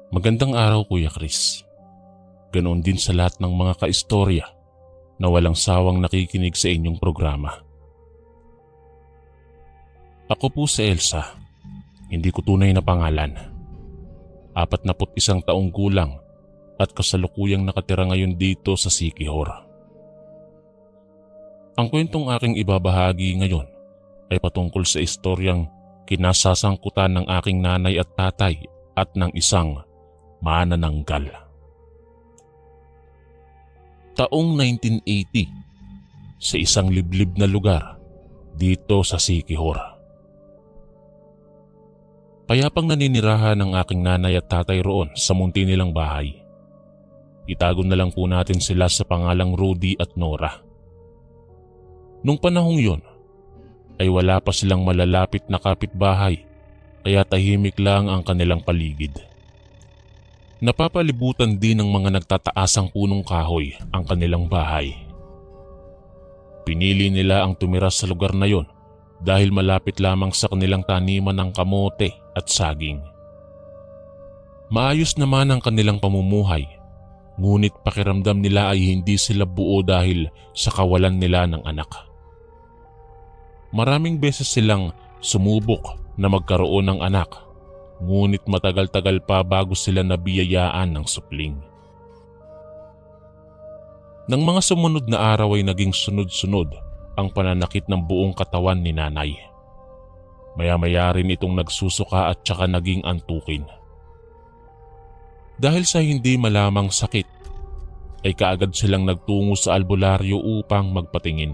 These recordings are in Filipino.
Magandang araw Kuya Chris. Ganoon din sa lahat ng mga kaistorya na walang sawang nakikinig sa inyong programa. Ako po si Elsa, hindi ko tunay na pangalan. 41 taong gulang at kasalukuyang nakatira ngayon dito sa Siquijor. Ang kwentong aking ibabahagi ngayon ay patungkol sa istoryang kinasasangkutan ng aking nanay at tatay at ng isang manananggal. Taong 1980, sa isang liblib na lugar dito sa Siquijor. Payapang naninirahan ng aking nanay at tatay roon sa munti nilang bahay. Itago na lang po natin sila sa pangalang Rudy at Nora. Nung panahong yon, ay wala pa silang malalapit na kapitbahay kaya tahimik lang ang kanilang paligid. Napapalibutan din ng mga nagtataasang punong kahoy ang kanilang bahay. Pinili nila ang tumira sa lugar na yon dahil malapit lamang sa kanilang taniman ng kamote at saging. Maayos naman ang kanilang pamumuhay, ngunit pakiramdam nila ay hindi sila buo dahil sa kawalan nila ng anak. Maraming beses silang sumubok na magkaroon ng anak, ngunit matagal-tagal pa bago sila nabiyayaan ng supling. Nang mga sumunod na araw ay naging sunod-sunod ang pananakit ng buong katawan ni nanay. Maya-maya rin itong nagsusuka at saka naging antukin. Dahil sa hindi malamang sakit, ay kaagad silang nagtungo sa albularyo upang magpatingin.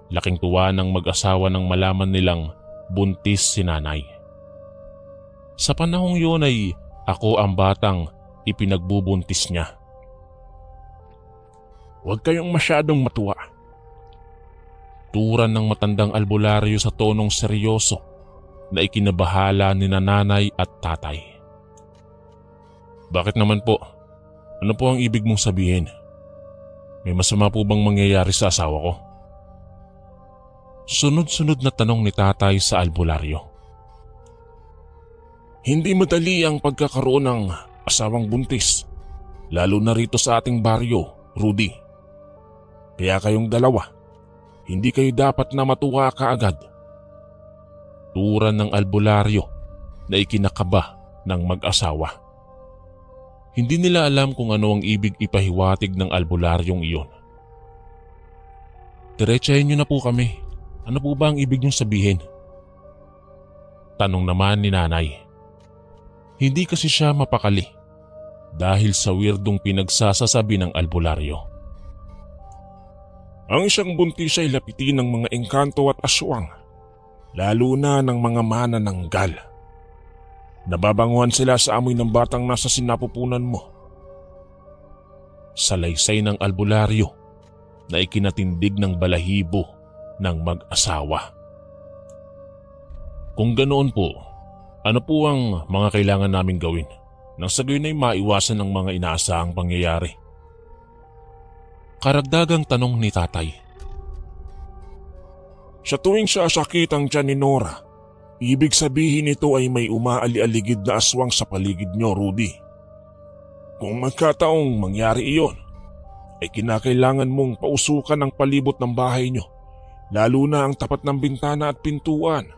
Laking tuwa ng mag-asawa nang malaman nilang buntis si nanay. Sa panahong yun ay ako ang batang ipinagbubuntis niya. Huwag kayong masyadong matuwa. Turan ng matandang albularyo sa tonong seryoso na ikinabahala ni nanay at tatay. Bakit naman po? Ano po ang ibig mong sabihin? May masama po bang mangyayari sa asawa ko? Sunod-sunod na tanong ni tatay sa albularyo. Hindi madali ang pagkakaroon ng asawang buntis, lalo na rito sa ating baryo, Rudy. Kaya kayong dalawa, hindi kayo dapat na matuwa kaagad. Turan ng albularyo na ikinakaba ng mag-asawa. Hindi nila alam kung ano ang ibig ipahiwatig ng albularyong iyon. Diretsahin niyo na po kami. Ano po ba ang ibig niyong sabihin? Tanong naman ni nanay. Hindi kasi siya mapakali dahil sa weirdong pinagsasasabi ng albularyo. Ang isang buntis ay lapitin ng mga engkanto at aswang, lalo na ng mga manananggal. Nababanguhan sila sa amoy ng batang nasa sinapupunan mo. Salaysay ng albularyo na ikinatindig ng balahibo ng mag-asawa. Kung ganoon po, ano po ang mga kailangan naming gawin nang sa gayon ay maiwasan ng mga inaasahang pangyayari? Karagdagang tanong ni tatay. Sa tuwing sasakit ang tiyan ni Nora, ibig sabihin nito ay may umaali-aligid na aswang sa paligid nyo, Rudy. Kung magkataong mangyari iyon, ay kinakailangan mong pausukan ang palibot ng bahay nyo, lalo na ang tapat ng bintana at pintuan.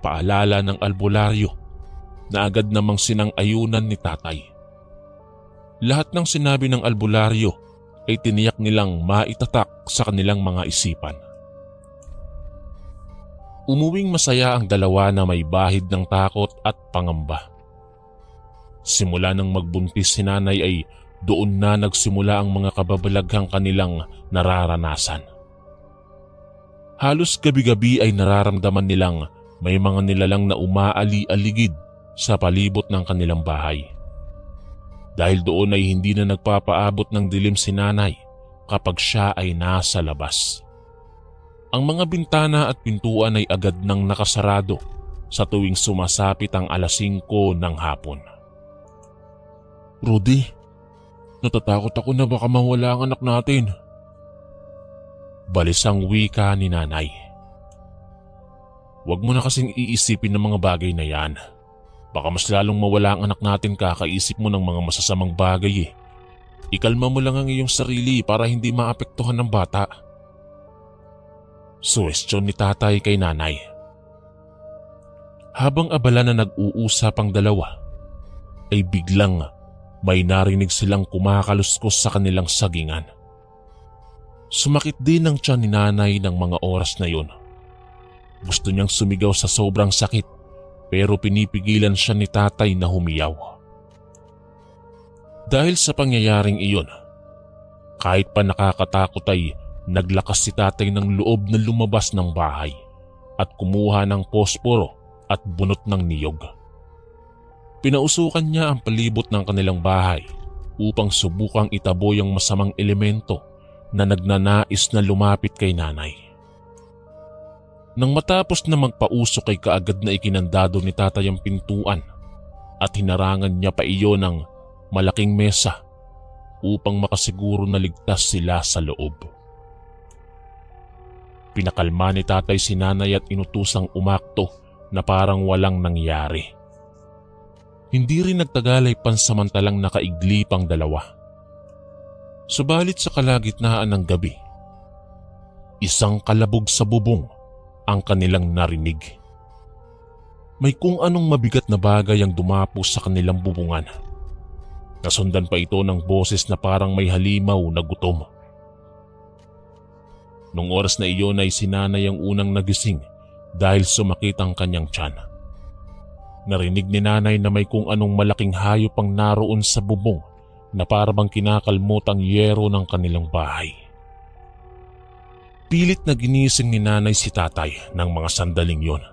Paalala ng albularyo na agad namang sinang-ayunan ni tatay. Lahat ng sinabi ng albularyo ay tiniyak nilang maitatak sa kanilang mga isipan. Umuwing masaya ang dalawa na may bahid ng takot at pangamba. Simula nang magbuntis si nanay ay doon na nagsimula ang mga kababalaghang kanilang nararanasan. Halos gabi-gabi ay nararamdaman nilang may mga nilalang na umaali-aligid sa palibot ng kanilang bahay. Dahil doon ay hindi na nagpapaabot ng dilim si nanay kapag siya ay nasa labas. Ang mga bintana at pintuan ay agad nang nakasarado sa tuwing sumasapit ang 5:00 ng hapon. Rudy, natatakot ako na baka mawala ang anak natin. Balisang wika ni nanay. Huwag mo na kasing iisipin ng mga bagay na yan. Baka mas lalong mawala ang anak natin kakaisip mo ng mga masasamang bagay eh. Ikalma mo lang ang iyong sarili para hindi maapektuhan ng bata. Suwestyon ni tatay kay nanay. Habang abala na nag-uusap ang dalawa, ay biglang may narinig silang kumakaluskos sa kanilang sagingan. Sumakit din ang tiyan ni nanay ng mga oras na yun. Gusto niyang sumigaw sa sobrang sakit pero pinipigilan siya ni tatay na humiyaw. Dahil sa pangyayaring iyon, kahit pa nakakatakot ay naglakas si tatay ng loob na lumabas ng bahay at kumuha ng posporo at bunot ng niyog. Pinausukan niya ang palibot ng kanilang bahay upang subukang itaboy ang masamang elemento na nagnanais na lumapit kay nanay. Nang matapos na magpausok ay kaagad na ikinandado ni tatay ang pintuan at hinarangan niya pa iyon ng malaking mesa upang makasiguro na ligtas sila sa loob. Pinakalma ni tatay si nanay at inutusang umakto na parang walang nangyari. Hindi rin nagtagal ay pansamantalang nakaiglip ang dalawa. Subalit sa kalagitnaan ng gabi, isang kalabog sa bubong ang kanilang narinig. May kung anong mabigat na bagay ang dumapo sa kanilang bubungan. Nasundan pa ito ng boses na parang may halimaw na gutom. Nung oras na iyon ay si nanay ang unang nagising dahil sumakit ang kanyang tiyan. Narinig ni nanay na may kung anong malaking hayop ang naroon sa bubong na parang kinakalmot ang yero ng kanilang bahay. Pilit na ginising ni nanay si tatay ng mga sandaling yon.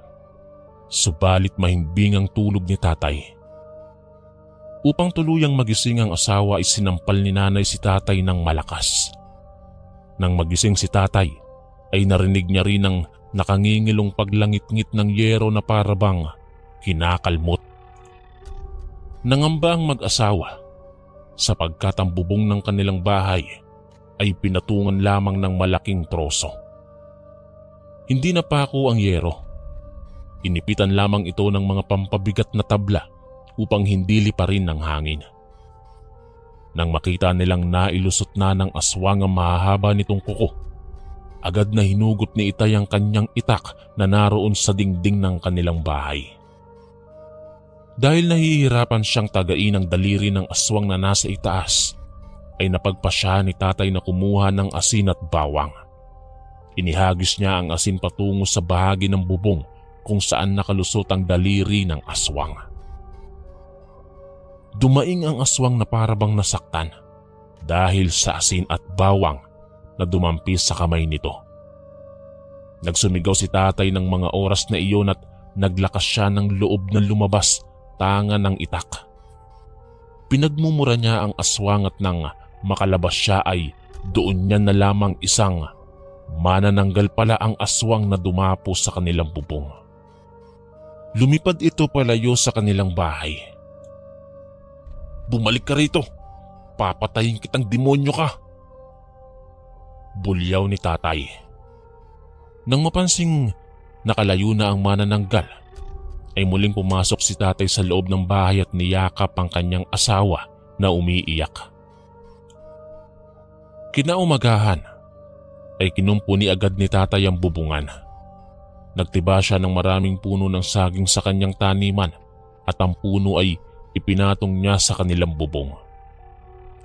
Subalit mahimbing ang tulog ni tatay. Upang tuluyang magising ang asawa ay sinampal ni nanay si tatay ng malakas. Nang magising si tatay ay narinig niya rin ang nakangingilong paglangit-ngit ng yero na parabang kinakalmot. Nangamba ang mag-asawa sapagkat ang bubong ng kanilang bahay ay pinatungan lamang ng malaking troso. Hindi na pako ang yero. Inipitan lamang ito ng mga pampabigat na tabla upang hindi liparin ng hangin. Nang makita nilang nailusot na ng aswang ang mahahaba nitong kuko, agad na hinugot ni Itay ang kanyang itak na naroon sa dingding ng kanilang bahay. Dahil nahihirapan siyang tagain ang daliri ng aswang na nasa itaas, ay napagpasya ni tatay na kumuha ng asin at bawang. Inihagis niya ang asin patungo sa bahagi ng bubong kung saan nakalusot ang daliri ng aswang. Dumaing ang aswang na parabang nasaktan dahil sa asin at bawang na dumampis sa kamay nito. Nagsumigaw si tatay ng mga oras na iyon at naglakas siya ng loob na lumabas tanga ng itak. Pinagmumura niya ang aswang at nang makalabas siya ay doon niya na lamang isang manananggal pala ang aswang na dumapo sa kanilang bubong. Lumipad ito palayo sa kanilang bahay. "Bumalik ka rito! Papatayin kitang demonyo ka!" Bulyaw ni tatay. Nang mapansing nakalayo na ang manananggal, ay muling pumasok si tatay sa loob ng bahay at niyakap ang kanyang asawa na umiiyak. Kinaumagahan ay kinumpuni agad ni tatay ang bubungan. Nagtiba siya ng maraming puno ng saging sa kanyang taniman at ang puno ay ipinatong niya sa kanilang bubong.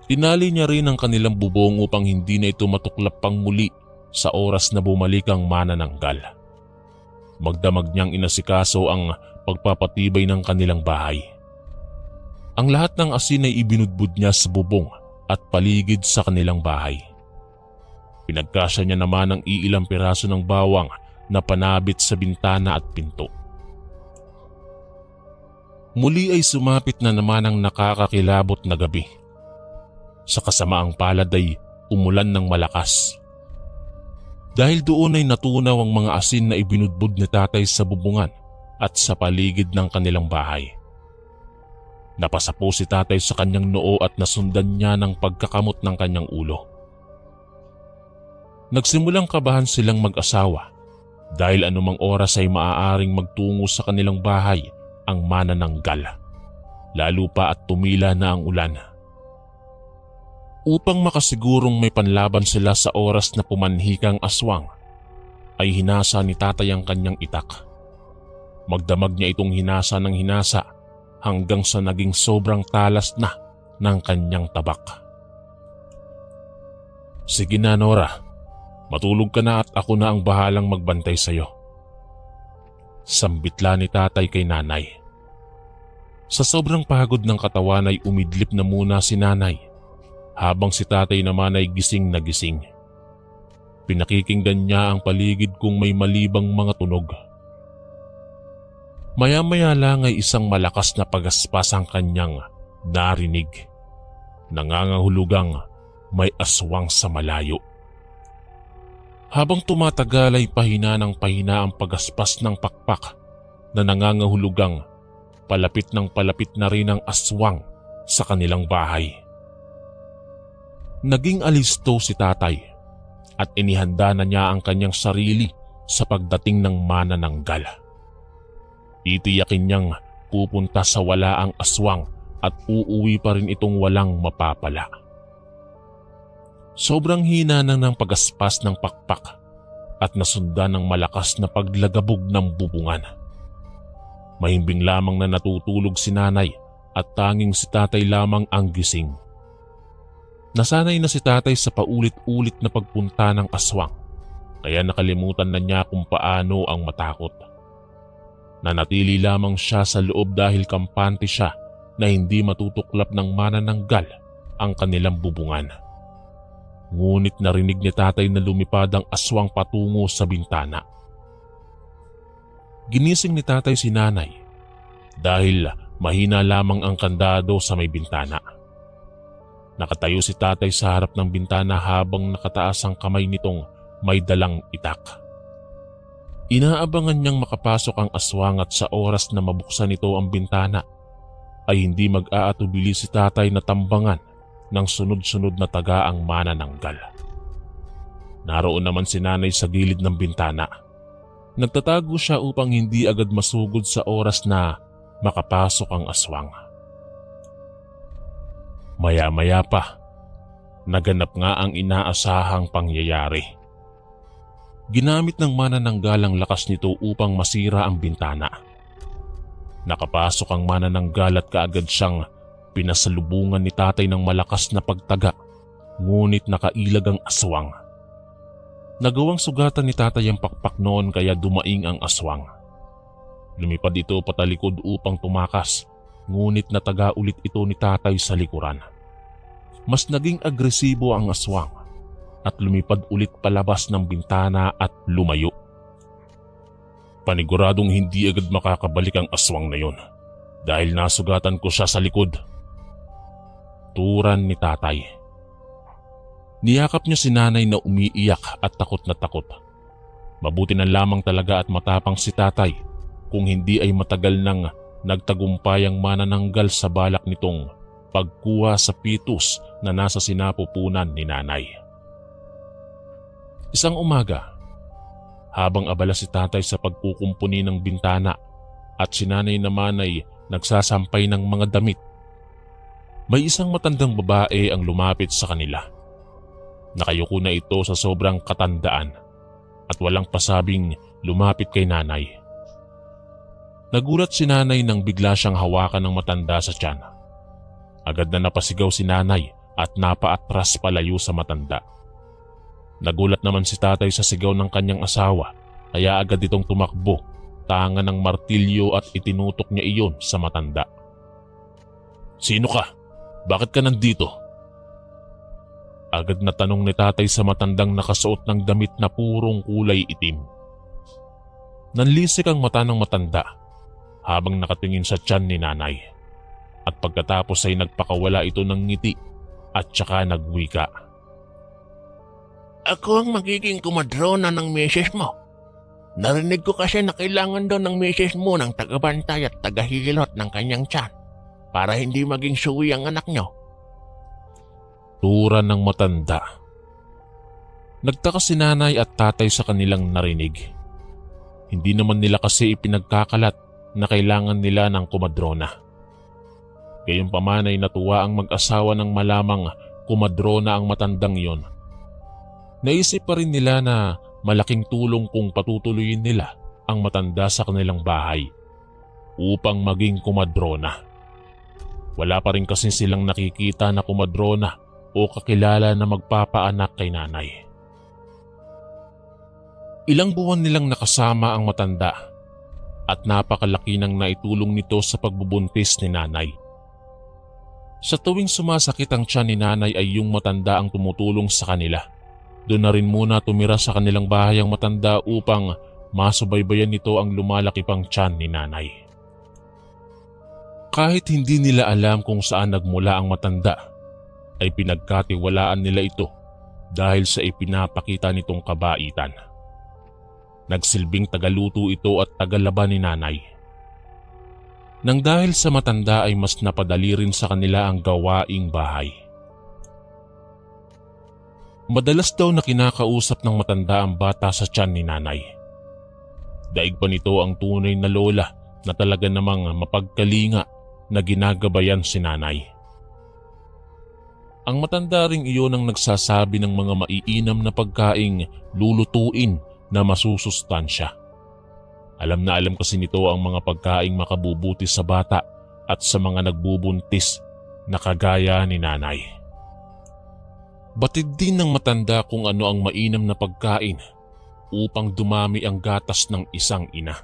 Tinali niya rin ang kanilang bubong upang hindi na ito matuklap pang muli sa oras na bumalik ang manananggal. Magdamag niyang inasikaso ang pagpapatibay ng kanilang bahay. Ang lahat ng asin ay ibinudbud niya sa bubong at paligid sa kanilang bahay. Pinagkasya niya naman ang iilang piraso ng bawang na panabit sa bintana at pinto. Muli ay sumapit na naman ang nakakakilabot na gabi. Sa kasamaang palad ay umulan ng malakas. Dahil doon ay natunaw ang mga asin na ibinudbud ni tatay sa bubungan at sa paligid ng kanilang bahay. Napasapo si tatay sa kanyang noo at nasundan niya ng pagkakamot ng kanyang ulo. Nagsimulang kabahan silang mag-asawa dahil anumang oras ay maaaring magtungo sa kanilang bahay ang manananggal, lalo pa at tumila na ang ulan. Upang makasigurong may panlaban sila sa oras na pumanhikang aswang, ay hinasa ni tatay ang kanyang itak. Magdamag niya itong hinasa ng hinasa hanggang sa naging sobrang talas na ng kanyang tabak. "Sige na, Nora, matulog ka na at ako na ang bahalang magbantay sa'yo." Sambitla ni tatay kay nanay. Sa sobrang pagod ng katawan ay umidlip na muna si nanay, habang si tatay naman ay gising na gising. Pinakikinggan niya ang paligid kung may malibang mga tunog. Maya-maya lang ay isang malakas na pagaspas ang kanyang narinig. Nangangahulugang may aswang sa malayo. Habang tumatagal ay pahina ng pahina ang pagaspas ng pakpak na nangangahulugang palapit na rin ang aswang sa kanilang bahay. Naging alisto si tatay at inihanda na niya ang kanyang sarili sa pagdating ng manananggal. Titiyakin niyang pupunta sa wala ang aswang at uuwi pa rin itong walang mapapala. Sobrang hina ng pagaspas ng pakpak at nasundan ng malakas na paglagabog ng bubungan. Mahimbing lamang na natutulog si nanay at tanging si tatay lamang ang gising. Nasanay na si tatay sa paulit-ulit na pagpunta ng aswang, kaya nakalimutan na niya kung paano ang matakot. Nanatili lamang siya sa loob dahil kampante siya na hindi matutuklap ng manananggal ang kanilang bubungan. Ngunit narinig ni tatay na lumipad ang aswang patungo sa bintana. Ginising ni tatay si nanay dahil mahina lamang ang kandado sa may bintana. Nakatayo si tatay sa harap ng bintana habang nakataas ang kamay nitong may dalang itak. Inaabangan niyang makapasok ang aswang at sa oras na mabuksan ito ang bintana ay hindi mag-aatubili si tatay na tambangan ng sunod-sunod na taga ang manananggal. Naroon naman si nanay sa gilid ng bintana. Nagtatago siya upang hindi agad masugod sa oras na makapasok ang aswang. Maya-maya pa, naganap nga ang inaasahang pangyayari. Ginamit ng manananggal ang lakas nito upang masira ang bintana. Nakapasok ang manananggal at kaagad siyang pinasalubungan ni tatay ng malakas na pagtaga, ngunit nakailag ang aswang. Nagawang sugatan ni tatay ang pakpak noon kaya dumaing ang aswang. Lumipad ito patalikod upang tumakas, ngunit nataga ulit ito ni tatay sa likuran. Mas naging agresibo ang aswang at lumipad ulit palabas ng bintana at lumayo. Paniguradong hindi agad makakabalik ang aswang na yon dahil nasugatan ko siya sa likod. Turan ni tatay. Niyakap niya si nanay na umiiyak at takot na takot. Mabuti na lamang talaga at matapang si tatay kung hindi ay matagal nang nagtagumpay ang manananggal sa balak nitong pagkuha sa pitus na nasa sinapupunan ni nanay. Isang umaga, habang abala si tatay sa pagkukumpuni ng bintana at si nanay naman ay nagsasampay ng mga damit, may isang matandang babae ang lumapit sa kanila. Nakayuko na ito sa sobrang katandaan at walang pasabing lumapit kay nanay. Nagulat si nanay nang bigla siyang hawakan ng matanda sa tiyan. Agad na napasigaw si nanay at napaatras palayo sa matanda. Nagulat naman si tatay sa sigaw ng kanyang asawa kaya agad itong tumakbo, tanga ng martilyo at itinutok niya iyon sa matanda. "Sino ka? Bakit ka nandito?" Agad na tanong ni tatay sa matandang nakasuot ng damit na purong kulay itim. Nanlisik ang mata ng matanda habang nakatingin sa tiyan ni nanay at pagkatapos ay nagpakawala ito ng ngiti at saka nagwika. "Ako ang magiging kumadrona ng misis mo. Narinig ko kasi na kailangan daw ng misis mo ng tagabantay at tagahilot ng kanyang tiyan para hindi maging suwi ang anak nyo." Turan ng matanda. Nagtaka si nanay at tatay sa kanilang narinig. Hindi naman nila kasi ipinagkakalat na kailangan nila ng kumadrona. Gayunpaman ay natuwa ang mag-asawa ng malamang kumadrona ang matandang iyon. Naisip pa rin nila na malaking tulong kung patutuloyin nila ang matanda sa kanilang bahay upang maging kumadrona. Wala pa rin kasi silang nakikita na kumadrona o kakilala na magpapaanak kay nanay. Ilang buwan nilang nakasama ang matanda at napakalaki ng naitulong nito sa pagbubuntis ni nanay. Sa tuwing sumasakit ang tiyan ni nanay ay yung matanda ang tumutulong sa kanila. Doon na rin muna tumira sa kanilang bahay ang matanda upang masubaybayan nito ang lumalaki pang tiyan ni nanay. Kahit hindi nila alam kung saan nagmula ang matanda, ay pinagkatiwalaan nila ito dahil sa ipinapakita nitong kabaitan. Nagsilbing tagaluto ito at tagalaban ni nanay. Nang dahil sa matanda ay mas napadali rin sa kanila ang gawaing bahay. Madalas daw na kinakausap ng matanda ang bata sa tiyan ni nanay. Daig pa nito ang tunay na lola na talaga namang mapagkalinga na ginagabayan si nanay. Ang matanda ring iyon ang nagsasabi ng mga maiinam na pagkaing lulutuin na masusustansya. Alam na alam kasi nito ang mga pagkaing makabubuti sa bata at sa mga nagbubuntis na kagaya ni nanay. Batid din ng matanda kung ano ang mainam na pagkain upang dumami ang gatas ng isang ina.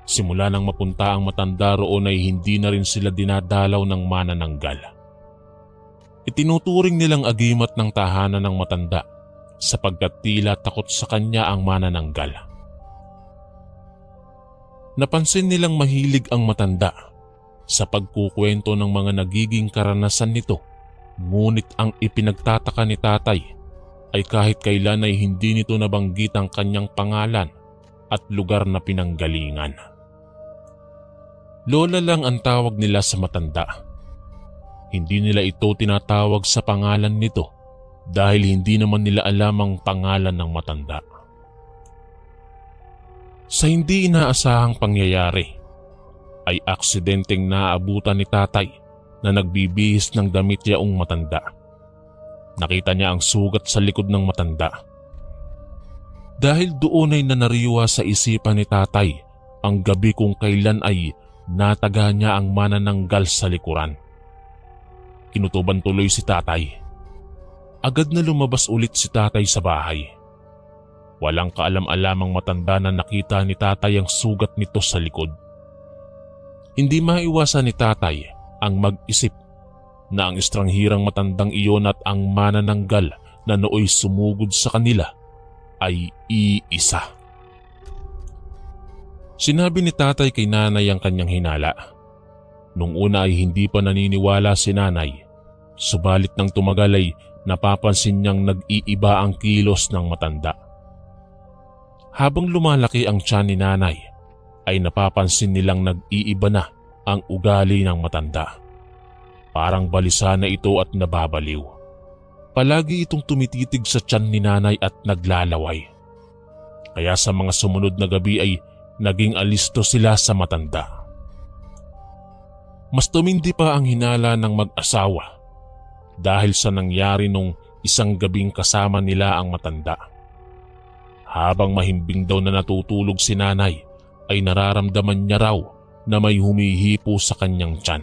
Simula nang mapunta ang matanda roon ay hindi na rin sila dinadalaw ng manananggal. Itinuturing nilang agimat ng tahanan ng matanda sapagkat tila takot sa kanya ang manananggal. Napansin nilang mahilig ang matanda sa pagkukwento ng mga nagiging karanasan nito, ngunit ang ipinagtataka ni tatay ay kahit kailan ay hindi nito nabanggit ang kanyang pangalan at lugar na pinanggalingan. Lola lang ang tawag nila sa matanda. Hindi nila ito tinatawag sa pangalan nito dahil hindi naman nila alam ang pangalan ng matanda. Sa hindi inaasahang pangyayari, ay aksidenteng naabutan ni tatay na nagbibihis ng damit yaong matanda. Nakita niya ang sugat sa likod ng matanda. Dahil doon ay nanariwa sa isipan ni tatay ang gabi kung kailan ay nataga niya ang manananggal sa likuran. Kinutuban tuloy si tatay. Agad na lumabas ulit si tatay sa bahay. Walang kaalam-alamang matanda na nakita ni tatay ang sugat nito sa likod. Hindi maiwasan ni tatay ang mag-isip na ang estranghirang matandang iyon at ang manananggal na nooy sumugod sa kanila ay iisa. Sinabi ni tatay kay nanay ang kanyang hinala. Nung una ay hindi pa naniniwala si nanay, subalit nang tumagal ay napapansin niyang nag-iiba ang kilos ng matanda. Habang lumalaki ang tiyan ni nanay, ay napapansin nilang nag-iiba na ang ugali ng matanda. Parang balisa na ito at nababaliw. Palagi itong tumititig sa tiyan ni nanay at naglalaway. Kaya sa mga sumunod na gabi ay naging alisto sila sa matanda. Mas tumindi pa ang hinala ng mag-asawa dahil sa nangyari nung isang gabing kasama nila ang matanda. Habang mahimbing daw na natutulog si nanay, ay nararamdaman niya raw na may humihipo sa kanyang tiyan.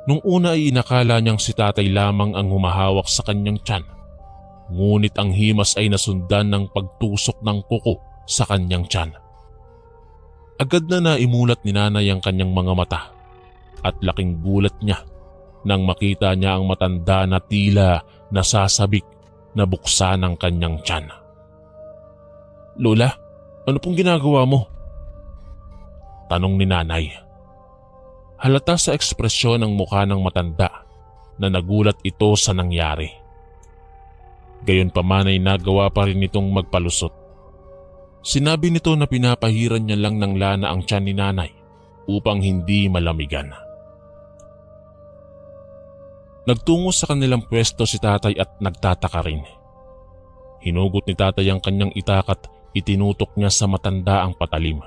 Nung una ay inakala niyang si tatay lamang ang humahawak sa kanyang tiyan, ngunit ang himas ay nasundan ng pagtusok ng kuko sa kanyang tiyan. Agad na naimulat ni nanay ang kanyang mga mata at laking gulat niya nang makita niya ang matanda na tila nasasabik na buksan ang kanyang tiyan. "Lola, ano pong ginagawa mo?" tanong ni nanay. Halata sa ekspresyon ng mukha ng matanda na nagulat ito sa nangyari. Gayunpaman ay nagawa pa rin itong magpalusot. Sinabi nito na pinapahiran niya lang ng lana ang tiyan ni nanay upang hindi malamigan. Nagtungo sa kanilang pwesto si tatay at nagtataka rin. Hinugot ni tatay ang kanyang itak at itinutok niya sa matanda ang patalim.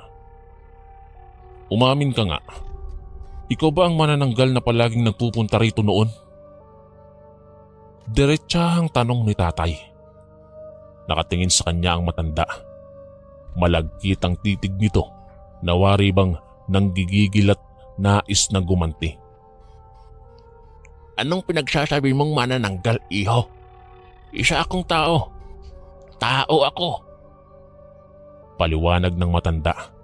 Umamin ka nga. Ikaw ba ang manananggal na palaging nagpupunta rito noon? Diretsahang tanong ni tatay. Nakatingin sa kanya ang matanda. Malagkit ang titig nito na wari bang nanggigigil at nais na gumanti. Anong pinagsasabi mong manananggal, iho? Isa akong tao. Tao ako. Paliwanag ng matanda.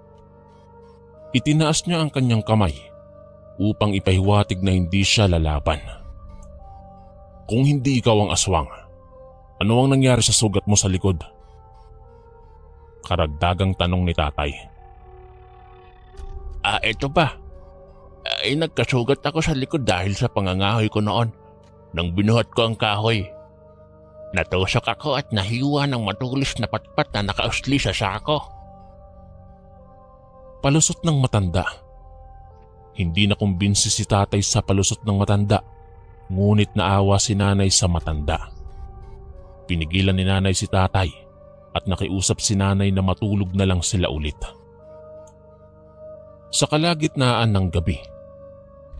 Itinaas niya ang kanyang kamay upang ipahiwatig na hindi siya lalaban. Kung hindi ikaw ang aswang, ano ang nangyari sa sugat mo sa likod? Karagdagang tanong ni tatay. Ito ba? Nagkasugat ako sa likod dahil sa pangangahoy ko noon nang binuhat ko ang kahoy. Natusok ako at nahiwa ng matulis na patpat na nakausli sa sako. Palusot ng matanda. Hindi na kumbinsi si tatay sa palusot ng matanda, ngunit naawa si nanay sa matanda. Pinigilan ni nanay si tatay at nakiusap si nanay na matulog na lang sila ulit. Sa kalagitnaan ng gabi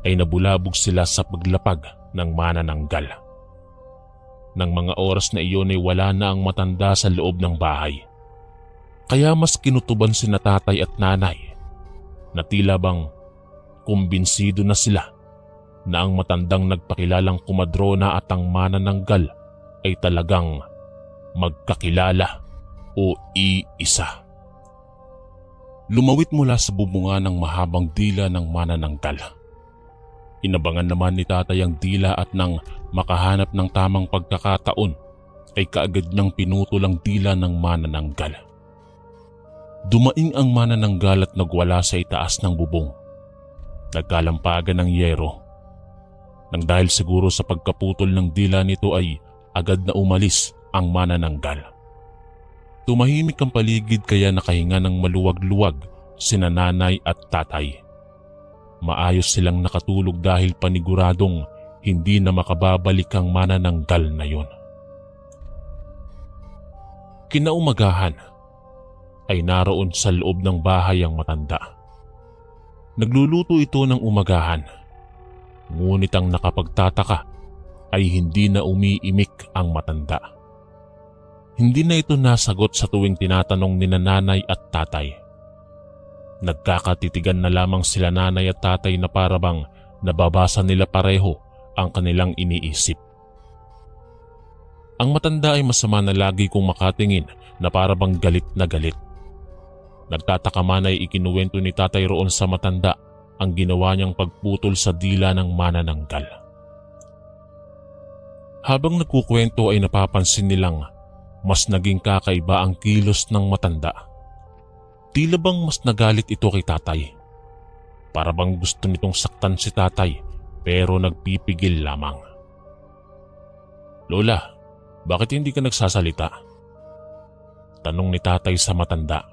ay nabulabog sila sa paglapag ng manananggal. Nang mga oras na iyon ay wala na ang matanda sa loob ng bahay. Kaya mas kinutuban sina tatay at nanay na tila bang kumbinsido na sila na ang matandang nagpakilalang kumadrona at ang manananggal ay talagang magkakilala o iisa. Lumawit mula sa bubunga ng mahabang dila ng manananggal. Inabangan naman ni tatay ang dila at nang makahanap ng tamang pagkakataon ay kaagad niyang pinutol ang dila ng manananggal. Dumaing ang manananggal at nagwala sa itaas ng bubong. Nagkalampagan ng yero. Nang dahil siguro sa pagkaputol ng dila nito ay agad na umalis ang manananggal. Tumahimik ang paligid kaya nakahinga ng maluwag-luwag sina nanay at tatay. Maayos silang nakatulog dahil paniguradong hindi na makababalik ang manananggal na yon. Kinaumagahan ay naroon sa loob ng bahay ang matanda. Nagluluto ito ng umagahan, ngunit ang nakapagtataka ay hindi na umiimik ang matanda. Hindi na ito nasagot sa tuwing tinatanong ni nanay at tatay. Nagkakatitigan na lamang sila nanay at tatay na parabang nababasa nila pareho ang kanilang iniisip. Ang matanda ay masama na lagi kong makatingin na parabang galit na galit. Nagtataka man ay ikinuwento ni tatay roon sa matanda ang ginawa niyang pagputol sa dila ng manananggal. Habang nagkukwento ay napapansin nilang mas naging kakaiba ang kilos ng matanda. Tila bang mas nagalit ito kay tatay. Para bang gusto nitong saktan si tatay pero nagpipigil lamang. Lola, bakit hindi ka nagsasalita? Tanong ni tatay sa matanda.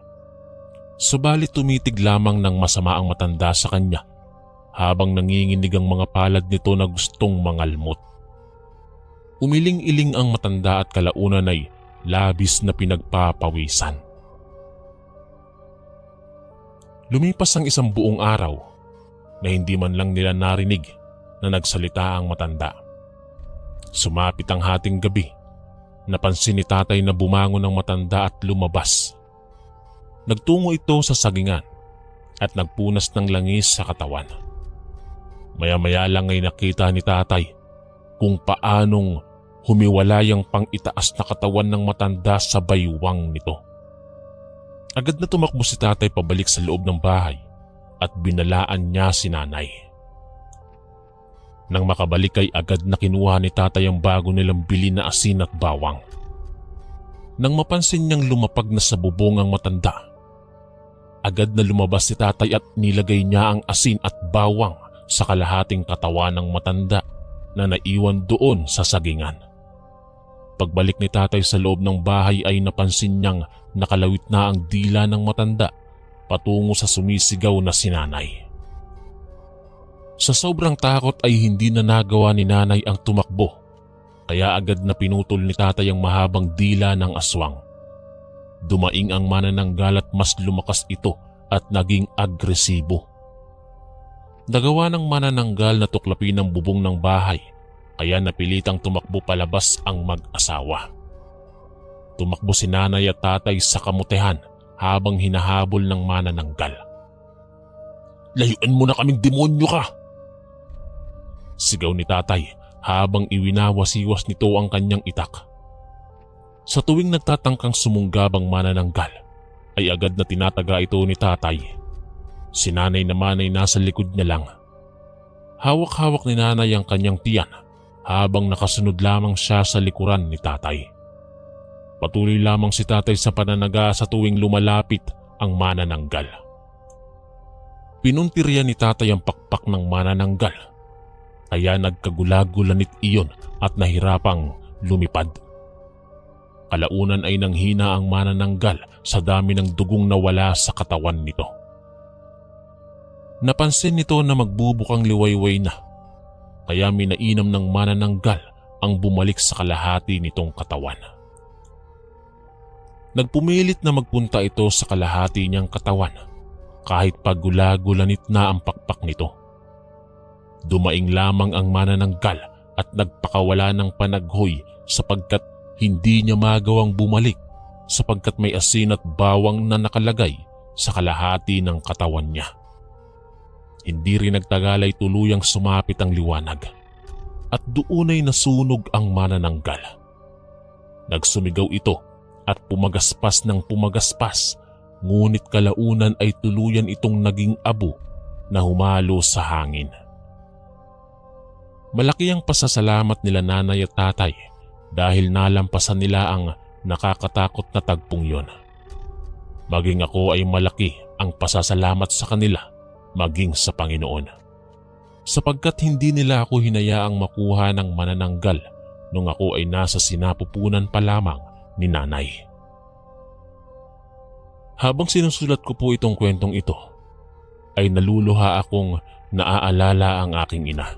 Subalit tumitig lamang ng masama ang matanda sa kanya habang nanginginig ang mga palad nito na gustong mangalmot. Umiling-iling ang matanda at kalaunan ay labis na pinagpapawisan. Lumipas ang isang buong araw na hindi man lang nila narinig na nagsalita ang matanda. Sumapit ang hating gabi. Napansin ni tatay na bumangon ang matanda at lumabas. Nagtungo ito sa sagingan at nagpunas ng langis sa katawan. Maya-maya lang ay nakita ni tatay kung paanong humiwalay ang pang-itaas na katawan ng matanda sa baywang nito. Agad na tumakbo si tatay pabalik sa loob ng bahay at binalaan niya si nanay. Nang makabalik ay agad na kinuha ni tatay ang bago nilang bili na asin at bawang. Nang mapansin niyang lumapag na sa bubong ang matanda, agad na lumabas si tatay at nilagay niya ang asin at bawang sa kalahating katawan ng matanda na naiwan doon sa sagingan. Pagbalik ni tatay sa loob ng bahay ay napansin niyang nakalawit na ang dila ng matanda patungo sa sumisigaw na si nanay. Sa sobrang takot ay hindi na nagawa ni nanay ang tumakbo, kaya agad na pinutol ni tatay ang mahabang dila ng aswang. Dumaing ang manananggal at mas lumakas ito at naging agresibo. Nagawa ng manananggal na tuklapin ang bubong ng bahay kaya napilitang tumakbo palabas ang mag-asawa. Tumakbo si nanay at tatay sa kamutihan habang hinahabol ng manananggal. "Layuan mo na kaming demonyo ka!" Sigaw ni tatay habang iwinawasiwas nito ang kanyang itak. Sa tuwing nagtatangkang sumunggab ang manananggal ay agad na tinataga ito ni tatay. Si nanay naman ay nasa likod niya lang. Hawak-hawak ni nanay ang kanyang tiyan habang nakasunod lamang siya sa likuran ni tatay. Patuloy lamang si tatay sa pananaga sa tuwing lumalapit ang manananggal. Pinuntirya ni tatay ang pakpak ng manananggal kaya nagkagulagulanit iyon at nahirapang lumipad. Kalaunan ay nanghina ang manananggal sa dami ng dugong nawala sa katawan nito. Napansin nito na magbubukang liwayway na, kaya minainam ng manananggal ang bumalik sa kalahati nitong katawan. Nagpumilit na magpunta ito sa kalahati niyang katawan kahit pagula-gulanit na ang pakpak nito. Dumaing lamang ang manananggal at nagpakawala ng panaghoy sapagkat hindi niya magawang bumalik sapagkat may asin at bawang na nakalagay sa kalahati ng katawan niya. Hindi rin nagtagal ay tuluyang sumapit ang liwanag at doon ay nasunog ang manananggal. Nagsumigaw ito at pumagaspas ng pumagaspas, ngunit kalaunan ay tuluyan itong naging abo na humalo sa hangin. Malaki ang pasasalamat nila nanay at tatay dahil nalampasan nila ang nakakatakot na tagpong yon. Maging ako ay malaki ang pasasalamat sa kanila maging sa Panginoon, sapagkat hindi nila ako hinayaang makuha ng manananggal nung ako ay nasa sinapupunan pa lamang ni nanay. Habang sinusulat ko po itong kwentong ito, ay naluluha akong naaalala ang aking ina.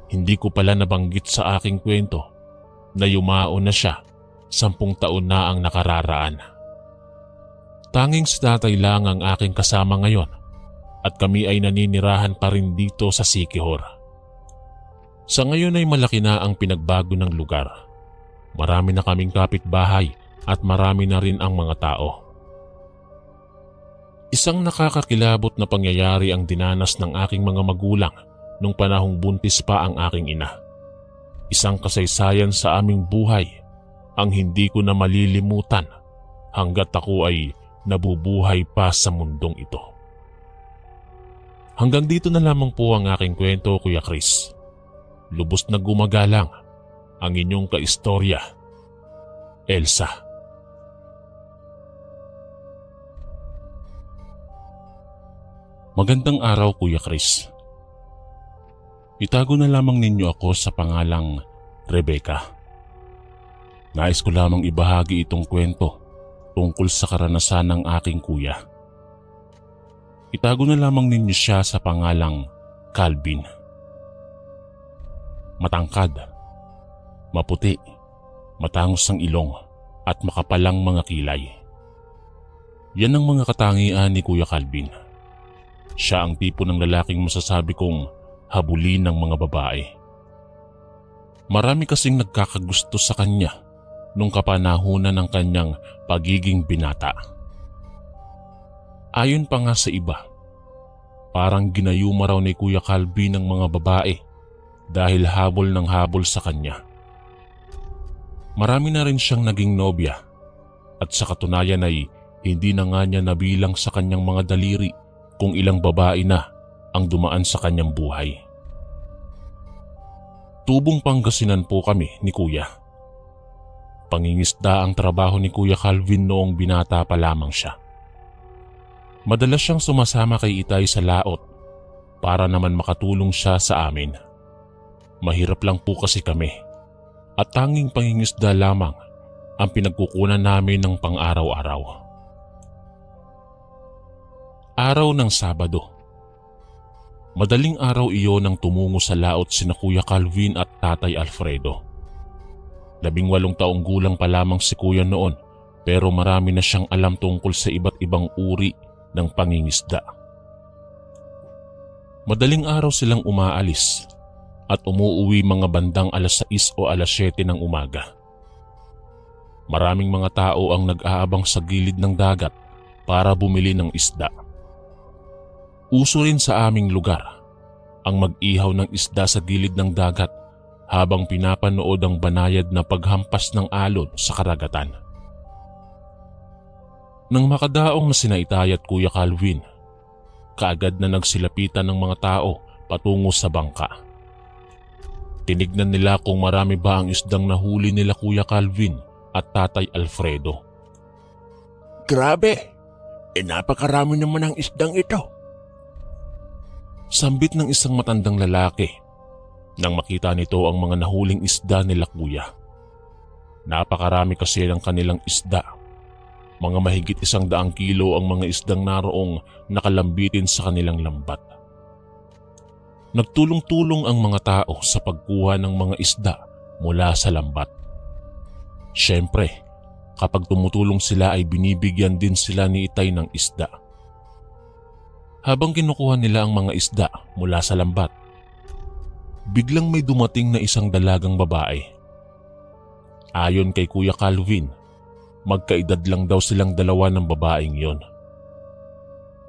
Hindi ko pala nabanggit sa aking kwento na yumao na siya 10 taon na ang nakararaan. Tanging si tatay lang ang aking kasama ngayon at kami ay naninirahan pa rin dito sa Siquijor. Sa ngayon ay malaki na ang pinagbago ng lugar. Marami na kaming kapitbahay at marami na rin ang mga tao. Isang nakakakilabot na pangyayari ang dinanas ng aking mga magulang nung panahong buntis pa ang aking ina. Isang kasaysayan sa aming buhay ang hindi ko na malilimutan hanggat ako ay nabubuhay pa sa mundong ito. Hanggang dito na lamang po ang aking kwento, Kuya Chris. Lubos na gumagalang ang inyong kaistorya, Elsa. Magandang araw, Kuya Chris. Itago na lamang ninyo ako sa pangalang Rebecca. Nais ko lamang ibahagi itong kwento tungkol sa karanasan ng aking kuya. Itago na lamang ninyo siya sa pangalang Calvin. Matangkad, maputi, matangos ang ilong at makapalang mga kilay. Yan ang mga katangian ni Kuya Calvin. Siya ang tipo ng lalaking masasabi kong habulin ng mga babae. Marami kasing nagkakagusto sa kanya nung kapanahunan ng kanyang pagiging binata. Ayon pa nga sa iba, parang ginayuma raw ni Kuya Calvin ng mga babae dahil habol ng habol sa kanya. Marami na rin siyang naging nobya at sa katunayan ay hindi na nga niya nabilang sa kanyang mga daliri kung ilang babae na ang dumaan sa kanyang buhay. Tubong Pangasinan po kami ni Kuya. Pangingisda ang trabaho ni Kuya Calvin noong binata pa lamang siya. Madalas siyang sumasama kay Itay sa laot para naman makatulong siya sa amin. Mahirap lang po kasi kami at tanging pangingisda lamang ang pinagkukunan namin ng pang-araw-araw. Araw ng Sabado. Madaling araw iyon nang tumungo sa laot sina Kuya Calvin at Tatay Alfredo. 18 taong gulang pa lamang si Kuya noon pero marami na siyang alam tungkol sa iba't ibang uri ng pangingisda. Madaling araw silang umaalis at umuuwi mga bandang alas 6 o alas 7 ng umaga. Maraming mga tao ang nag-aabang sa gilid ng dagat para bumili ng isda. Uso rin sa aming lugar ang mag-ihaw ng isda sa gilid ng dagat habang pinapanood ang banayad na paghampas ng alon sa karagatan. Nang makadaong na sina Itay at Kuya Calvin, kaagad na nagsilapitan ng mga tao patungo sa bangka. Tinignan nila kung marami ba ang isdang nahuli nila Kuya Calvin at Tatay Alfredo. Grabe! Napakarami naman ang isdang ito. Sambit ng isang matandang lalaki nang makita nito ang mga nahuling isda nila Kuya. Napakarami kasi ng kanilang isda. Mga mahigit 100 kilo ang mga isdang naroong nakalambitin sa kanilang lambat. Nagtulong-tulong ang mga tao sa pagkuha ng mga isda mula sa lambat. Siyempre, kapag tumutulong sila ay binibigyan din sila ni Itay ng isda. Habang kinukuha nila ang mga isda mula sa lambat, biglang may dumating na isang dalagang babae. Ayon kay Kuya Calvin, magkaedad lang daw silang dalawa ng babaeng yon.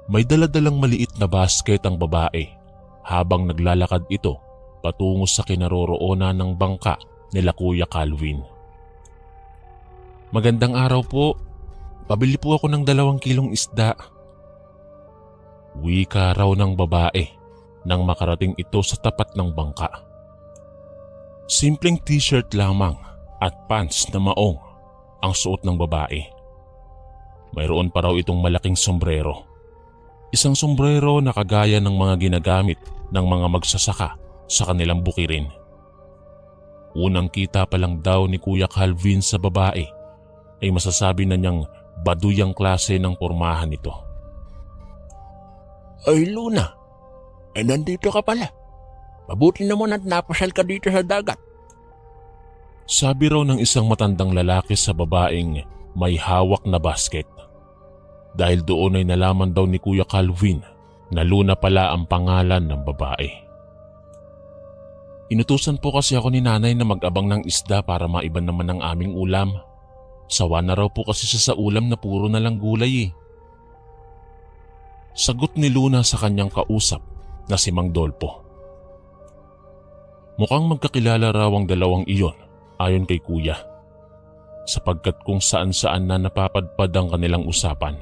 May daladalang maliit na basket ang babae habang naglalakad ito patungo sa kinaroroonan ng bangka nila Kuya Calvin. Magandang araw po. Pabili po ako ng 2 kilong isda. Wika raw ng babae nang makarating ito sa tapat ng bangka. Simpleng t-shirt lamang at pants na maong ang suot ng babae. Mayroon pa raw itong malaking sombrero. Isang sombrero na kagaya ng mga ginagamit ng mga magsasaka sa kanilang bukirin. Unang kita pa lang daw ni Kuya Calvin sa babae ay masasabi na niyang baduyang klase ng pormahan nito. Ay Luna, nandito ka pala. Mabuti naman at napasal ka dito sa dagat. Sabi raw ng isang matandang lalaki sa babaeng may hawak na basket. Dahil doon ay nalaman daw ni Kuya Calvin na Luna pala ang pangalan ng babae. Inutusan po kasi ako ni nanay na mag-abang ng isda para maiban naman ang aming ulam. Sawa na raw po kasi sa ulam na puro na lang gulay eh. Sagot ni Luna sa kanyang kausap na si Mang Dolpo. Mukhang magkakilala raw ang dalawang iyon ayon kay Kuya, sapagkat kung saan-saan na napapadpad ang kanilang usapan.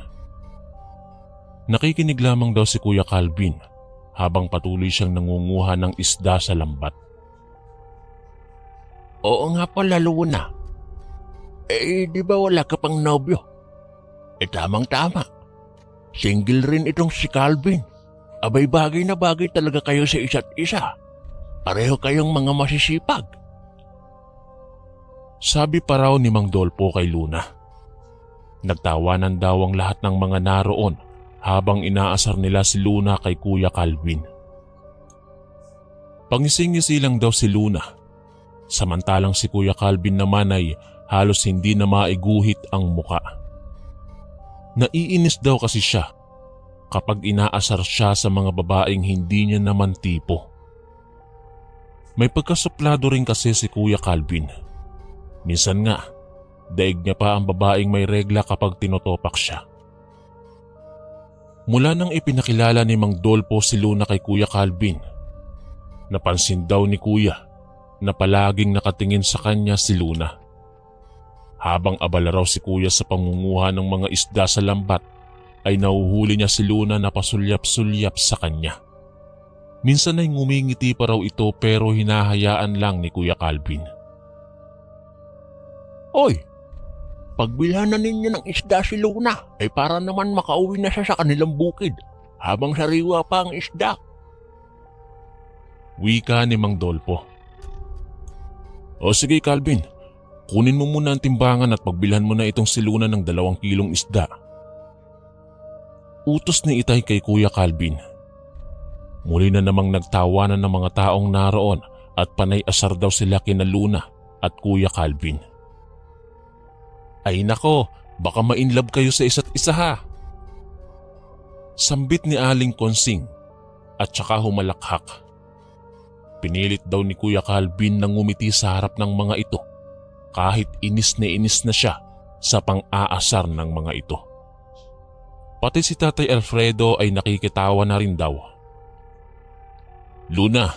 Nakikinig lamang daw si Kuya Calvin habang patuloy siyang nangunguha ng isda sa lambat. Oo nga pala Luna. Di ba wala ka pang nobyo? Tamang-tama. Single rin itong si Calvin. Abay bagay na bagay talaga kayo sa isa't isa. Pareho kayong mga masisipag. Sabi pa raw ni Mang Dolpo kay Luna. Nagtawanan daw ang lahat ng mga naroon habang inaasar nila si Luna kay Kuya Calvin. Pangising-ngisi lang daw si Luna, samantalang si Kuya Calvin naman ay halos hindi na maiguhit ang muka. Naiinis daw kasi siya kapag inaasar siya sa mga babaeng hindi niya naman tipo. May pagkasuplado rin kasi si Kuya Calvin. Minsan nga, daig niya pa ang babaeng may regla kapag tinotopak siya. Mula nang ipinakilala ni Mang Dolpo si Luna kay Kuya Calvin, napansin daw ni Kuya na palaging nakatingin sa kanya si Luna. Habang abala raw si Kuya sa pangunguha ng mga isda sa lambat, ay nauhuli niya si Luna na pasulyap-sulyap sa kanya. Minsan ay ngumingiti pa raw ito pero hinahayaan lang ni Kuya Calvin. Oy, pagbilhan na ninyo ng isda si Luna ay para naman makauwi na siya sa kanilang bukid habang sariwa pa ang isda. Wika ni Mang Dolpo. O sige Calvin, kunin mo muna ang timbangan at pagbilhan mo na itong si Luna ng 2 kilong isda. Utos ni Itay kay Kuya Calvin. Muli na namang nagtawanan ng mga taong naroon at panay asar daw sila kina Luna at Kuya Calvin. Ay nako, baka ma-inlove kayo sa isa't isa ha. Sambit ni Aling Konsing at saka humalakhak. Pinilit daw ni Kuya Calvin na ngumiti sa harap ng mga ito kahit inis na siya sa pang-aasar ng mga ito. Pati si Tatay Alfredo ay nakikitawa na rin daw. Luna,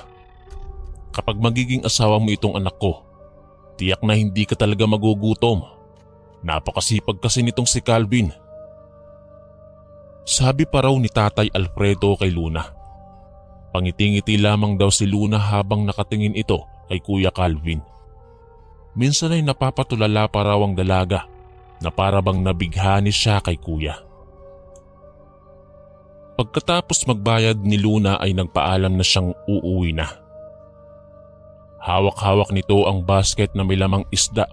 kapag magiging asawa mo itong anak ko, tiyak na hindi ka talaga magugutom. Napakasipag kasi nitong si Calvin. Sabi pa raw ni Tatay Alfredo kay Luna. Pangiti-ngiti lamang daw si Luna habang nakatingin ito kay Kuya Calvin. Minsan ay napapatulala pa raw ang dalaga na para bang nabighani siya kay Kuya. Pagkatapos magbayad ni Luna ay nagpaalam na siyang uuwi na. Hawak-hawak nito ang basket na may lamang isda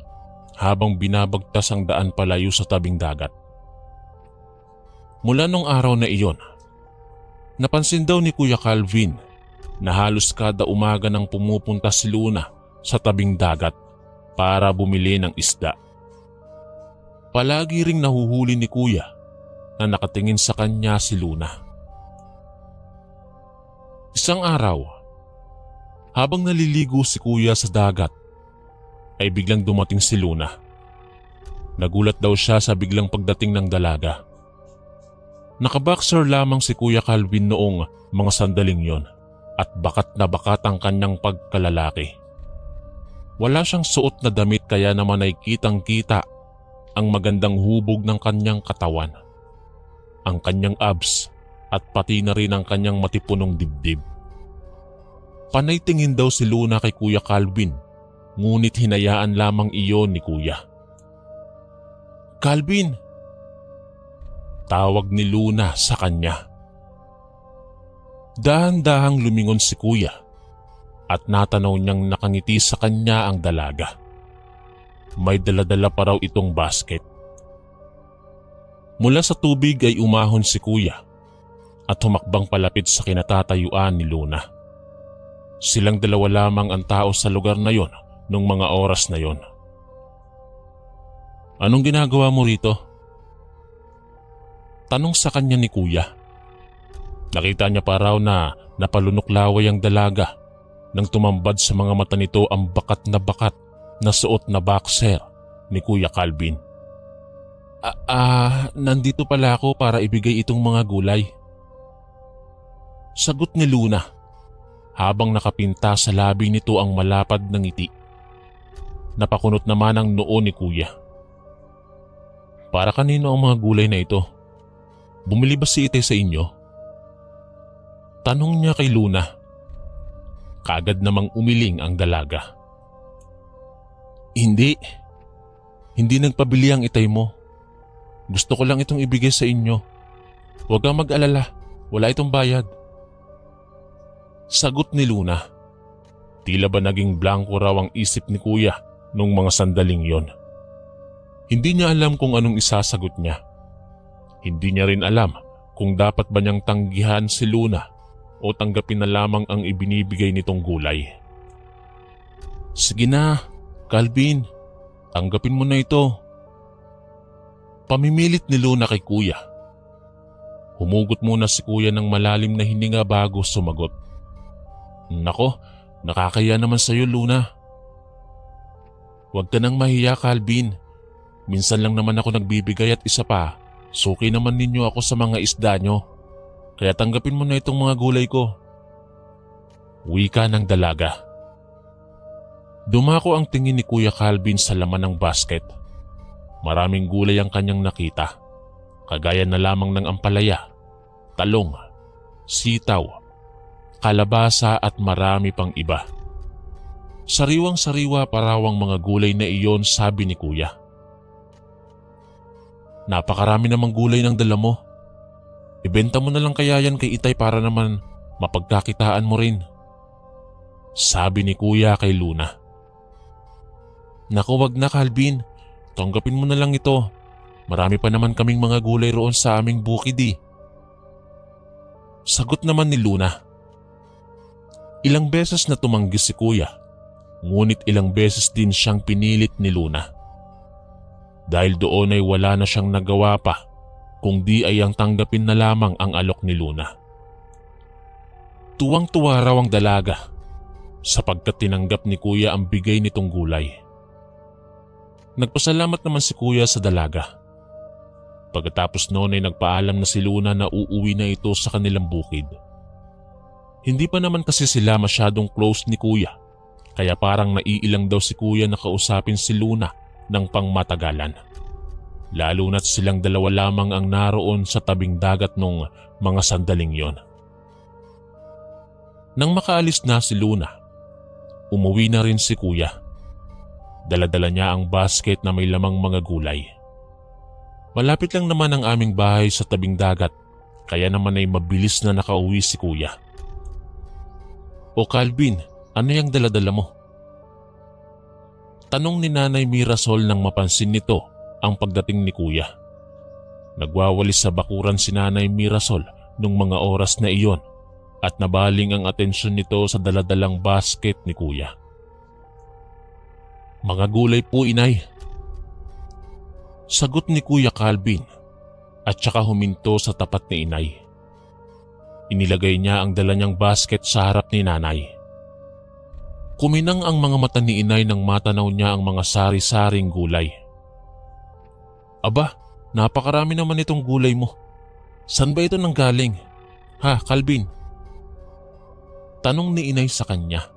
habang binabagtas ang daan palayo sa tabing dagat. Mula nung araw na iyon, napansin daw ni Kuya Calvin na halos kada umaga nang pumupunta si Luna sa tabing dagat para bumili ng isda. Palagi ring nahuhuli ni Kuya na nakatingin sa kanya si Luna. Isang araw, habang naliligo si Kuya sa dagat, ay biglang dumating si Luna. Nagulat daw siya sa biglang pagdating ng dalaga. Nakaboxer lamang si Kuya Calvin noong mga sandaling yon at bakat na bakat ang kanyang pagkalalaki. Wala siyang suot na damit kaya naman ay kitang-kita ang magandang hubog ng kanyang katawan, ang kanyang abs at pati na rin ang kanyang matipunong dibdib. Panay tingin daw si Luna kay Kuya Calvin, ngunit hinayaan lamang iyon ni Kuya. Calvin! Tawag ni Luna sa kanya. Dahan-dahang lumingon si Kuya at natanaw niyang nakangiti sa kanya ang dalaga. May daladala pa raw itong basket. Mula sa tubig ay umahon si Kuya at humakbang palapit sa kinatatayuan ni Luna. Silang dalawa lamang ang tao sa lugar na yon nung mga oras na yon. Anong ginagawa mo rito? Tanong sa kanya ni Kuya. Nakita niya pa raw na napalunok laway ang dalaga nang tumambad sa mga mata nito ang bakat na suot na boxer ni Kuya Calvin. Nandito pala ako para ibigay itong mga gulay. Sagot ni Luna habang nakapinta sa labi nito ang malapad na ngiti. Napakunot naman ang noo ni Kuya. Para kanino ang mga gulay na ito? Bumili ba si Itay sa inyo? Tanong niya kay Luna. Kaagad namang umiling ang dalaga. Hindi nagpabili ang Itay mo. Gusto ko lang itong ibigay sa inyo. Huwag kang mag-alala, wala itong bayad. Sagot ni Luna. Tila ba naging blanko raw ang isip ni Kuya nung mga sandaling yon. Hindi niya alam kung anong isasagot niya. Hindi niya rin alam kung dapat ba niyang tanggihan si Luna o tanggapin na lamang ang ibinibigay nitong gulay. Sige na, Calvin, tanggapin mo na ito. Pamimilit ni Luna kay Kuya. Humugot muna si Kuya ng malalim na hininga bago sumagot. Nako, nakakaya naman sa'yo, Luna. Huwag ka nang mahiya, Calvin. Minsan lang naman ako nagbibigay at isa pa, suki naman ninyo ako sa mga isda nyo. Kaya tanggapin mo na itong mga gulay ko. Wika ng dalaga. Dumako ang tingin ni Kuya Calvin sa laman ng basket. Maraming gulay ang kanyang nakita. Kagaya na lamang ng ampalaya, talong, sitaw, kalabasa at marami pang iba. Sariwang-sariwa parawang mga gulay na iyon, sabi ni Kuya. Napakarami namang gulay ng dala mo. Ibenta mo na lang kaya yan kay Itay para naman mapagkakitaan mo rin. Sabi ni Kuya kay Luna. Naku, wag na, Calvin. Tanggapin mo na lang ito. Marami pa naman kaming mga gulay roon sa aming bukid eh. Sagot naman ni Luna. Ilang beses na tumanggi si Kuya, ngunit ilang beses din siyang pinilit ni Luna. Dahil doon ay wala na siyang nagawa pa, kung di ay ang tanggapin na lamang ang alok ni Luna. Tuwang-tuwa raw ang dalaga sapagkat tinanggap ni kuya ang bigay nitong gulay. Nagpasalamat naman si kuya sa dalaga. Pagkatapos noon ay nagpaalam na si Luna na uuwi na ito sa kanilang bukid. Hindi pa naman kasi sila masyadong close ni kuya, kaya parang naiilang daw si kuya na kausapin si Luna ng pangmatagalan. Lalo na't silang dalawa lamang ang naroon sa tabing dagat nung mga sandaling yon. Nang makaalis na si Luna, umuwi na rin si kuya. Dala-dala niya ang basket na may lamang mga gulay. Malapit lang naman ang aming bahay sa tabing dagat, kaya naman ay mabilis na nakauwi si kuya. "O Calvin, ano yung dala-dala mo?" Tanong ni Nanay Mirasol nang mapansin nito ang pagdating ni kuya. Nagwawalis sa bakuran si Nanay Mirasol nung mga oras na iyon at nabaling ang atensyon nito sa daladalang basket ni kuya. "Mga gulay po, inay." Sagot ni Kuya Calvin at saka huminto sa tapat ni inay. Inilagay niya ang dala niyang basket sa harap ni nanay. Kuminang ang mga mata ni inay nang matanaw niya ang mga sari-saring gulay. "Aba, napakarami naman itong gulay mo. San ba ito nanggaling? Ha, Calvin?" Tanong ni inay sa kanya.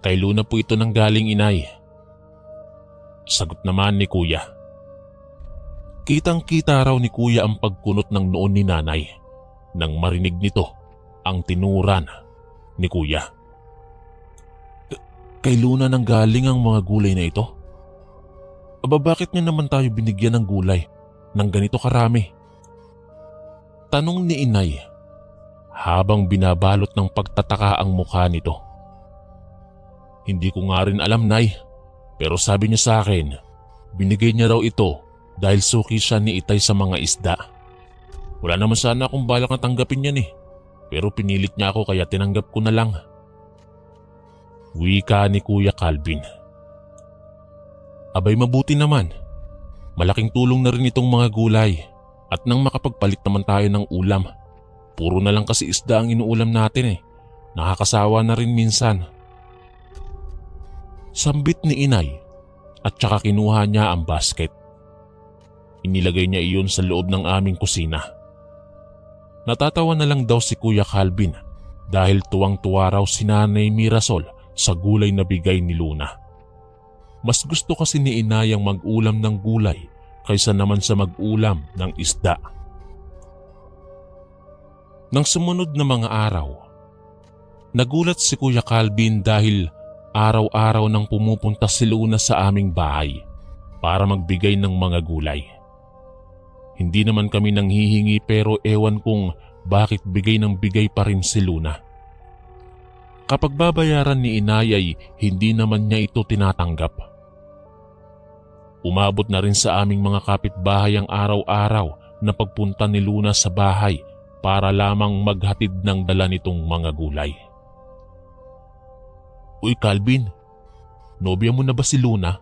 "Kay Luna po ito nanggaling, inay." Sagot naman ni kuya. Kitang-kita raw ni kuya ang pagkunot ng noon ni nanay nang marinig nito ang tinuran ni kuya. "Kay Luna nanggaling ang mga gulay na ito? Aba, bakit niya naman tayo binigyan ng gulay ng ganito karami?" Tanong ni inay habang binabalot ng pagtataka ang mukha nito. "Hindi ko nga rin alam, nay. Pero sabi niya sa akin, binigay niya raw ito dahil suki siya ni Itay sa mga isda. Wala naman sana akong balak na tanggapin yan eh. Pero pinilit niya ako kaya tinanggap ko na lang." Wika ni Kuya Calvin. "Abay, mabuti naman. Malaking tulong na rin itong mga gulay. At nang makapagpalit naman tayo ng ulam. Puro na lang kasi isda ang inuulam natin eh. Nakakasawa na rin minsan." Sambit ni inay at saka kinuha niya ang basket. Inilagay niya iyon sa loob ng aming kusina. Natatawa na lang daw si Kuya Calvin dahil tuwang-tuwa raw si Nanay Mirasol sa gulay na bigay ni Luna. Mas gusto kasi ni inay ang mag-ulam ng gulay kaysa naman sa mag-ulam ng isda. Nang sumunod na mga araw, nagulat si Kuya Calvin dahil araw-araw nang pumupunta si Luna sa aming bahay para magbigay ng mga gulay. Hindi naman kami nanghihingi pero ewan kung bakit bigay ng bigay pa rin si Luna. Kapag babayaran ni inay ay hindi naman niya ito tinatanggap. Umabot na rin sa aming mga kapitbahay ang araw-araw na pagpunta ni Luna sa bahay para lamang maghatid ng dala nitong mga gulay. "Uy Calvin, nobya mo na ba si Luna?"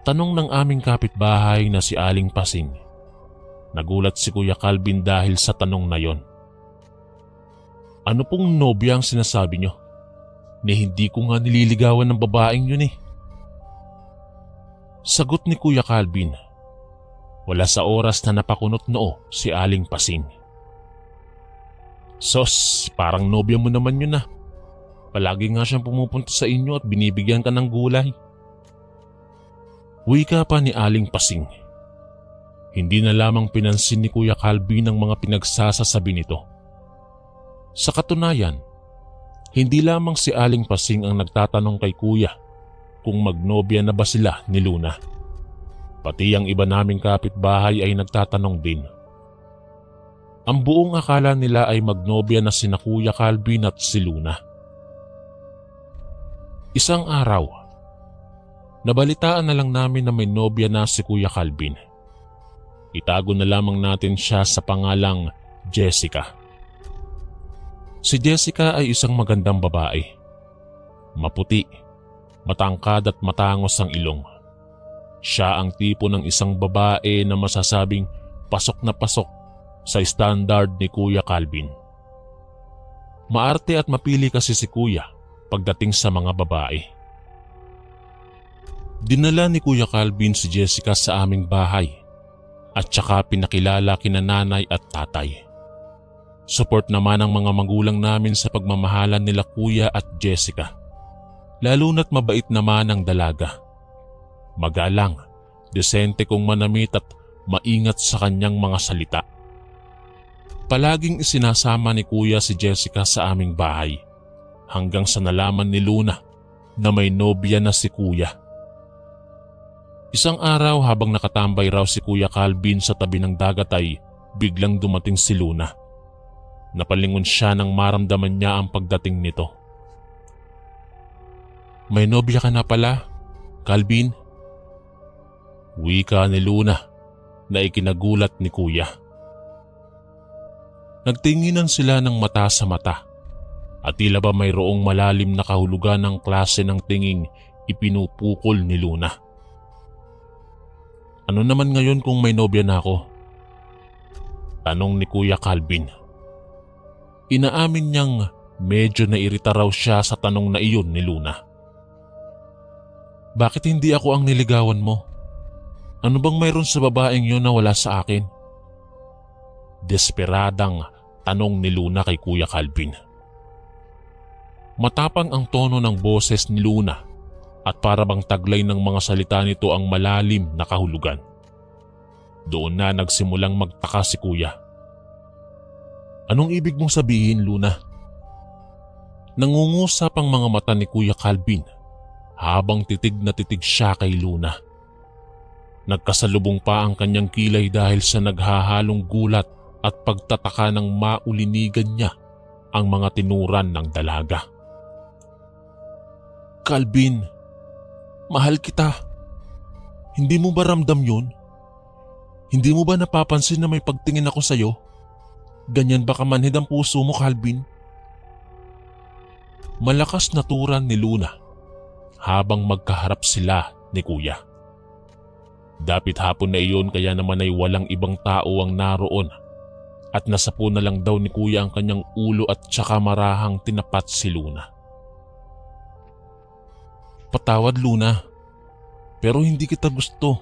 Tanong ng aming kapitbahay na si Aling Pasing. Nagulat si Kuya Calvin dahil sa tanong na yon. "Ano pong nobya ang sinasabi niyo? Hindi ko nga nililigawan ng babaeng yun eh." Sagot ni Kuya Calvin. Wala sa oras na napakunot noo si Aling Pasing. "Sos, parang nobya mo naman yun ah. Palagi nga siyang pumupunta sa inyo at binibigyan ka ng gulay." Wika pa ni Aling Pasing. Hindi na lamang pinansin ni Kuya Calvin ang mga pinagsasasabi nito. Sa katunayan, hindi lamang si Aling Pasing ang nagtatanong kay Kuya kung magnobya na ba sila ni Luna. Pati ang iba naming kapitbahay ay nagtatanong din. Ang buong akala nila ay magnobya na sina Kuya Calvin at si Luna. Isang araw, nabalitaan na lang namin na may nobya na si Kuya Calvin. Itago na lamang natin siya sa pangalang Jessica. Si Jessica ay isang magandang babae. Maputi, matangkad at matangos ang ilong. Siya ang tipo ng isang babae na masasabing pasok na pasok sa standard ni Kuya Calvin. Maarte at mapili kasi si Kuya pagdating sa mga babae. Dinala ni Kuya Calvin si Jessica sa aming bahay at saka pinakilala kina nanay at tatay. Support naman ang mga magulang namin sa pagmamahalan nila Kuya at Jessica. Lalo na't mabait naman ang dalaga. Magalang, desente kong manamit at maingat sa kanyang mga salita. Palaging isinasama ni Kuya si Jessica sa aming bahay hanggang sa nalaman ni Luna na may nobya na si Kuya. Isang araw habang nakatambay raw si Kuya Calvin sa tabi ng dagat ay biglang dumating si Luna. Napalingon siya nang maramdaman niya ang pagdating nito. "May nobya ka na pala, Calvin?" Wika ni Luna na ikinagulat ni Kuya. Nagtinginan sila ng mata sa mata at tila ba mayroong malalim na kahulugan ng klase ng tinging ipinupukol ni Luna. "Ano naman ngayon kung may nobya na ako?" tanong ni Kuya Calvin. Inaamin niyang medyo nairita raw siya sa tanong na iyon ni Luna. "Bakit hindi ako ang niligawan mo? Ano bang mayroon sa babaeng yun na wala sa akin?" Desperadang tanong ni Luna kay Kuya Calvin. Matapang ang tono ng boses ni Luna at para bang taglay ng mga salita nito ang malalim na kahulugan. Doon na nagsimulang magtaka si Kuya. "Anong ibig mong sabihin, Luna?" Nangungusap ang mga mata ni Kuya Calvin habang titig na titig siya kay Luna. Nagkasalubong pa ang kanyang kilay dahil sa naghahalong gulat at pagtataka ng maulinigan niya ang mga tinuran ng dalaga. "Calvin, mahal kita. Hindi mo ba ramdam yun? Hindi mo ba napapansin na may pagtingin ako sa'yo? Ganyan ba kamanhid ang puso mo, Calvin?" Malakas na turan ni Luna habang magkaharap sila ni Kuya. Dapit hapon na iyon kaya naman ay walang ibang tao ang naroon at nasapo na lang daw ni Kuya ang kanyang ulo at saka marahang tinapat si Luna. "Patawad, Luna, pero hindi kita gusto."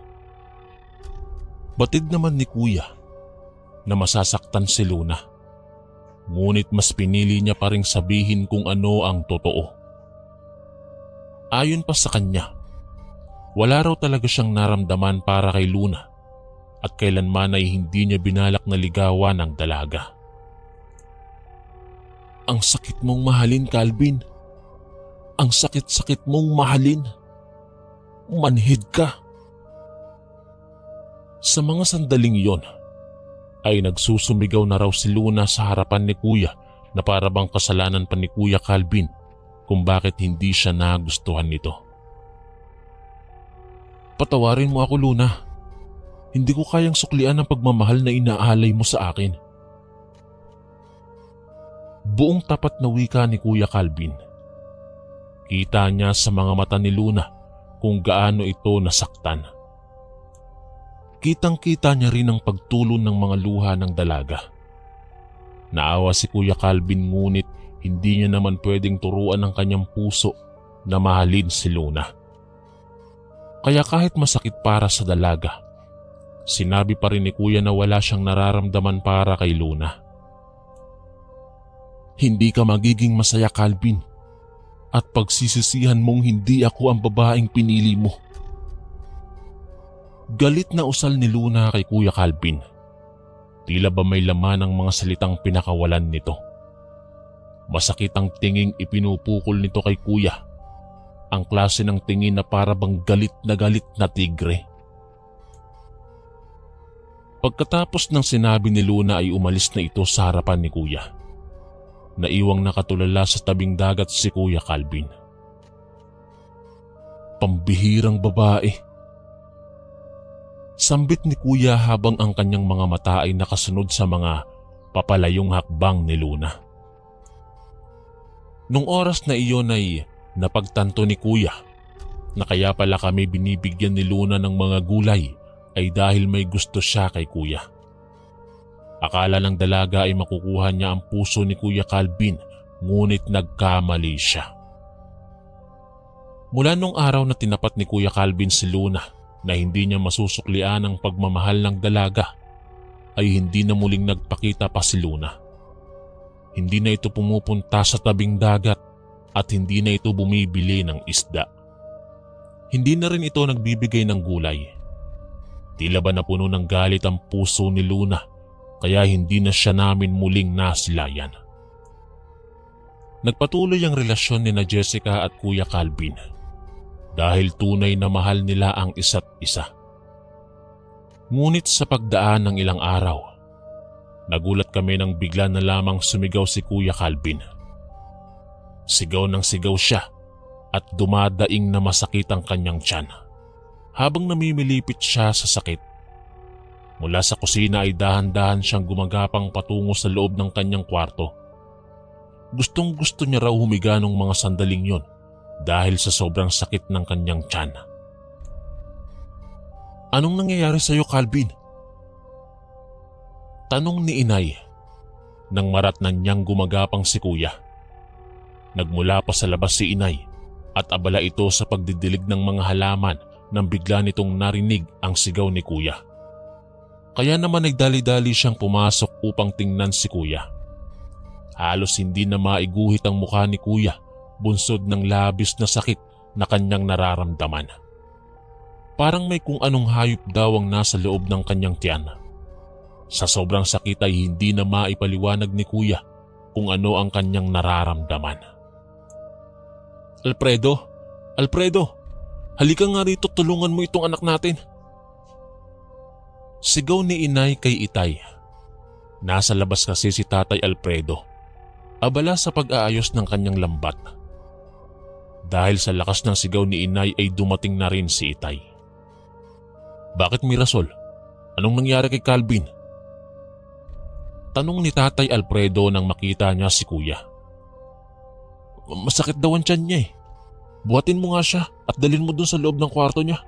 Batid naman ni Kuya na masasaktan si Luna. Ngunit mas pinili niya pa ring sabihin kung ano ang totoo. Ayon pa sa kanya, wala raw talaga siyang naramdaman para kay Luna at kailanman ay hindi niya binalak na ligawan ang dalaga. "Ang sakit mong mahalin, Calvin. Ang sakit-sakit mong mahalin. Manhid ka." Sa mga sandaling iyon ay nagsusumigaw na raw si Luna sa harapan ni Kuya na para bang kasalanan pa ni Kuya Calvin kung bakit hindi siya nagustuhan nito. "Patawarin mo ako, Luna. Hindi ko kayang suklian ang pagmamahal na inaalay mo sa akin." Buong tapat na wika ni Kuya Calvin. Kita niya sa mga mata ni Luna kung gaano ito nasaktan. Kitang-kita niya rin ang pagtulon ng mga luha ng dalaga. Naawa si Kuya Calvin ngunit hindi niya naman pwedeng turuan ang kanyang puso na mahalin si Luna. Kaya kahit masakit para sa dalaga, sinabi pa rin ni Kuya na wala siyang nararamdaman para kay Luna. "Hindi ka magiging masaya, Calvin, at pagsisisihan mong hindi ako ang babaeng pinili mo." Galit na usal ni Luna kay Kuya Calvin. Tila ba may laman ang mga salitang pinakawalan nito. Masakit ang tinging ipinupukol nito kay Kuya. Ang klase ng tingin na para bang galit na tigre. Pagkatapos ng sinabi ni Luna ay umalis na ito sa harapan ni Kuya. Naiwang nakatulala sa tabing dagat si Kuya Calvin. "Pambihirang babae." Sambit ni Kuya habang ang kanyang mga mata ay nakasunod sa mga papalayong hakbang ni Luna. Nung oras na iyon ay napagtanto ni Kuya na kaya pala kami binibigyan ni Luna ng mga gulay ay dahil may gusto siya kay Kuya. Akala ng dalaga ay makukuha niya ang puso ni Kuya Calvin ngunit nagkamali siya. Mula nung araw na tinapat ni Kuya Calvin si Luna na hindi niya masusuklian ang pagmamahal ng dalaga, ay hindi na muling nagpakita pa si Luna. Hindi na ito pumupunta sa tabing dagat at hindi na ito bumibili ng isda. Hindi na rin ito nagbibigay ng gulay. Tila ba napuno ng galit ang puso ni Luna kaya hindi na siya namin muling nasilayan. Nagpatuloy ang relasyon ni na Jessica at Kuya Calvin dahil tunay na mahal nila ang isa't isa. Ngunit sa pagdaan ng ilang araw, nagulat kami nang bigla na lamang sumigaw si Kuya Calvin. Sigaw ng sigaw siya at dumadaing na masakit ang kanyang tiyan habang namimilipit siya sa sakit. Mula sa kusina ay dahan-dahan siyang gumagapang patungo sa loob ng kanyang kwarto. Gustong-gusto niya raw humiga nung mga sandaling yon dahil sa sobrang sakit ng kanyang tiyan. "Anong nangyayari sa iyo, Calvin?" tanong ni Inay nang maratnan niyang gumagapang si Kuya. Nagmula pa sa labas si Inay at abala ito sa pagdidilig ng mga halaman nang bigla nitong narinig ang sigaw ni Kuya. Kaya naman nagdali-dali siyang pumasok upang tingnan si Kuya. Halos hindi na maiguhit ang mukha ni Kuya, bunsod ng labis na sakit na kanyang nararamdaman. Parang may kung anong hayop daw ang nasa loob ng kanyang tiyan. Sa sobrang sakit ay hindi na maipaliwanag ni Kuya kung ano ang kanyang nararamdaman. Alfredo! Alfredo! Halika nga rito, tulungan mo itong anak natin." Sigaw ni Inay kay Itay. Nasa labas kasi si Tatay Alfredo, abala sa pag-aayos ng kanyang lambat. Dahil sa lakas ng sigaw ni Inay ay dumating na rin si Itay. "Bakit Mirasol? Anong nangyari kay Calvin?" tanong ni Tatay Alfredo nang makita niya si Kuya. "Masakit daw ang tiyan niya eh. Buhatin mo nga siya at dalhin mo dun sa loob ng kwarto niya."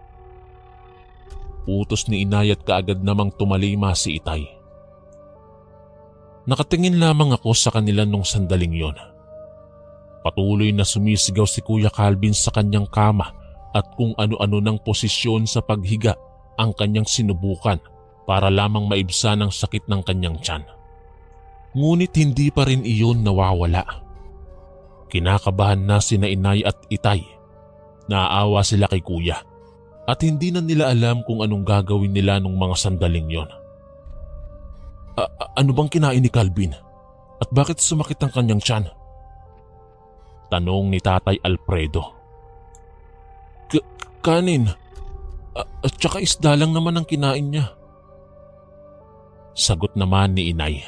Utos ni Inay at kaagad namang tumalima si Itay. Nakatingin lamang ako sa kanila nung sandaling yon. Patuloy na sumisigaw si Kuya Calvin sa kanyang kama at kung ano-ano ng posisyon sa paghiga ang kanyang sinubukan para lamang maibsan ang sakit ng kanyang tiyan. Ngunit hindi pa rin iyon nawawala. Kinakabahan na sina Inay at Itay. Naaawa sila kay Kuya at hindi na nila alam kung anong gagawin nila nung mga sandaling yon. Ano bang kinain ni Calvin? At bakit sumakit ang kanyang tiyan?" tanong ni Tatay Alfredo. Kanin. At saka isda lang naman ang kinain niya." Sagot naman ni Inay.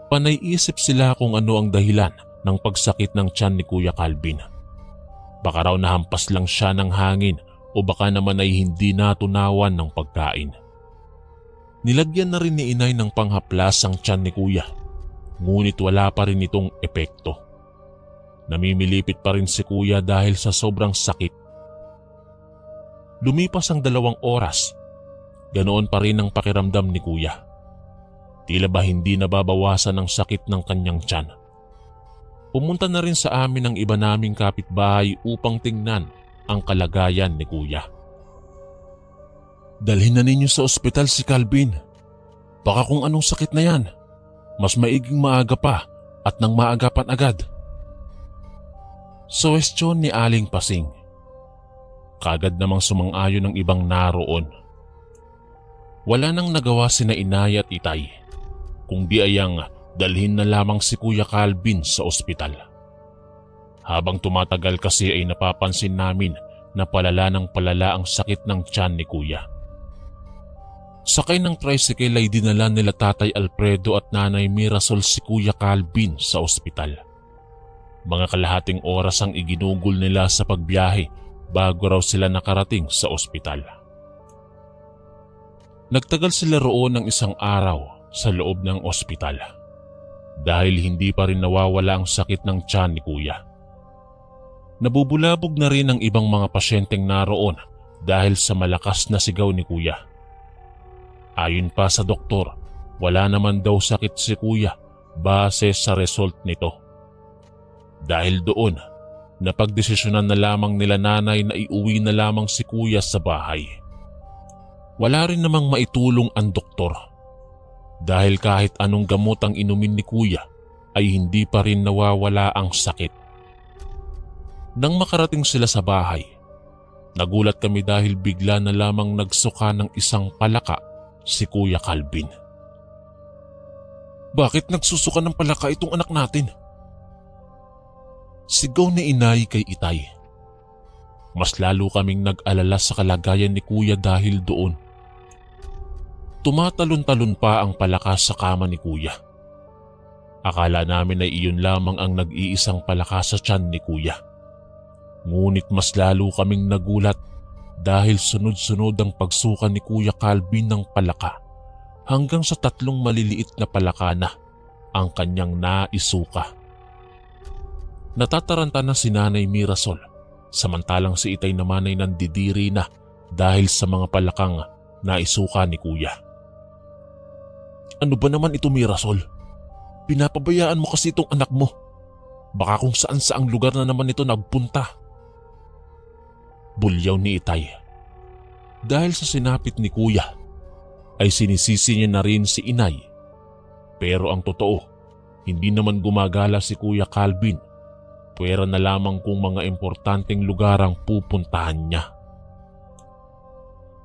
Panay-isip sila kung ano ang dahilan ng pagsakit ng tiyan ni Kuya Calvin. Baka raw nahampas lang siya ng hangin o baka naman ay hindi natunawan ng pagkain. Nilagyan na rin ni Inay ng panghaplas ang tiyan ni Kuya, ngunit wala pa rin itong epekto. Namimilipit pa rin si Kuya dahil sa sobrang sakit. Lumipas ang 2 oras, ganoon pa rin ang pakiramdam ni Kuya. Tila ba hindi nababawasan ang sakit ng kanyang tiyan. Pumunta na rin sa amin ang iba naming kapitbahay upang tingnan ang kalagayan ni Kuya. "Dalhin na ninyo sa ospital si Calvin. Baka kung anong sakit na yan, mas maiging maaga pa at nang maagapan agad." Suwestyon ni Aling Pasing. Kaagad namang sumang-ayon ng ibang naroon. Wala nang nagawa sina Inay at Itay, kung di ayang dalhin na lamang si Kuya Calvin sa ospital. Habang tumatagal kasi ay napapansin namin na palala ng palala ang sakit ng tiyan ni Kuya. Sakay ng tricycle ay dinala nila Tatay Alfredo at Nanay Mirasol si Kuya Calvin sa ospital. Mga kalahating oras ang iginugol nila sa pagbiyahe bago raw sila nakarating sa ospital. Nagtagal sila roon ng 1 araw sa loob ng ospital dahil hindi pa rin nawawala ang sakit ng tiyan ni Kuya. Nabubulabog na rin ang ibang mga pasyenteng naroon dahil sa malakas na sigaw ni Kuya. Ayon pa sa doktor, wala naman daw sakit si Kuya base sa result nito. Dahil doon, napagdesisyonan na lamang nila nanay na iuwi na lamang si kuya sa bahay. Wala rin namang maitulong ang doktor. Dahil kahit anong gamot ang inumin ni kuya ay hindi pa rin nawawala ang sakit. Nang makarating sila sa bahay, nagulat kami dahil bigla na lamang nagsuka ng isang palaka si Kuya Calvin. Bakit nagsusuka ng palaka itong anak natin? Sigaw ni inay kay itay. Mas lalo kaming nag-alala sa kalagayan ni kuya dahil doon. Tumatalon-talon pa ang palaka sa kama ni kuya. Akala namin ay iyon lamang ang nag-iisang palaka sa tiyan ni kuya. Ngunit mas lalo kaming nagulat dahil sunod-sunod ang pagsuka ni Kuya Calvin ng palaka hanggang sa 3 maliliit na palaka na ang kanyang naisuka. Natataranta na si Nanay Mirasol samantalang si Itay naman ay nandidiri na dahil sa mga palakang naisuka ni Kuya. Ano ba naman ito, Mirasol? Pinapabayaan mo kasi itong anak mo. Baka kung saan saang lugar na naman ito nagpunta. Bulyaw ni Itay. Dahil sa sinapit ni kuya, ay sinisisi niya na rin si inay. Pero ang totoo, hindi naman gumagala si Kuya Calvin. Pwera na lamang kung mga importanteng lugar ang pupuntahan niya.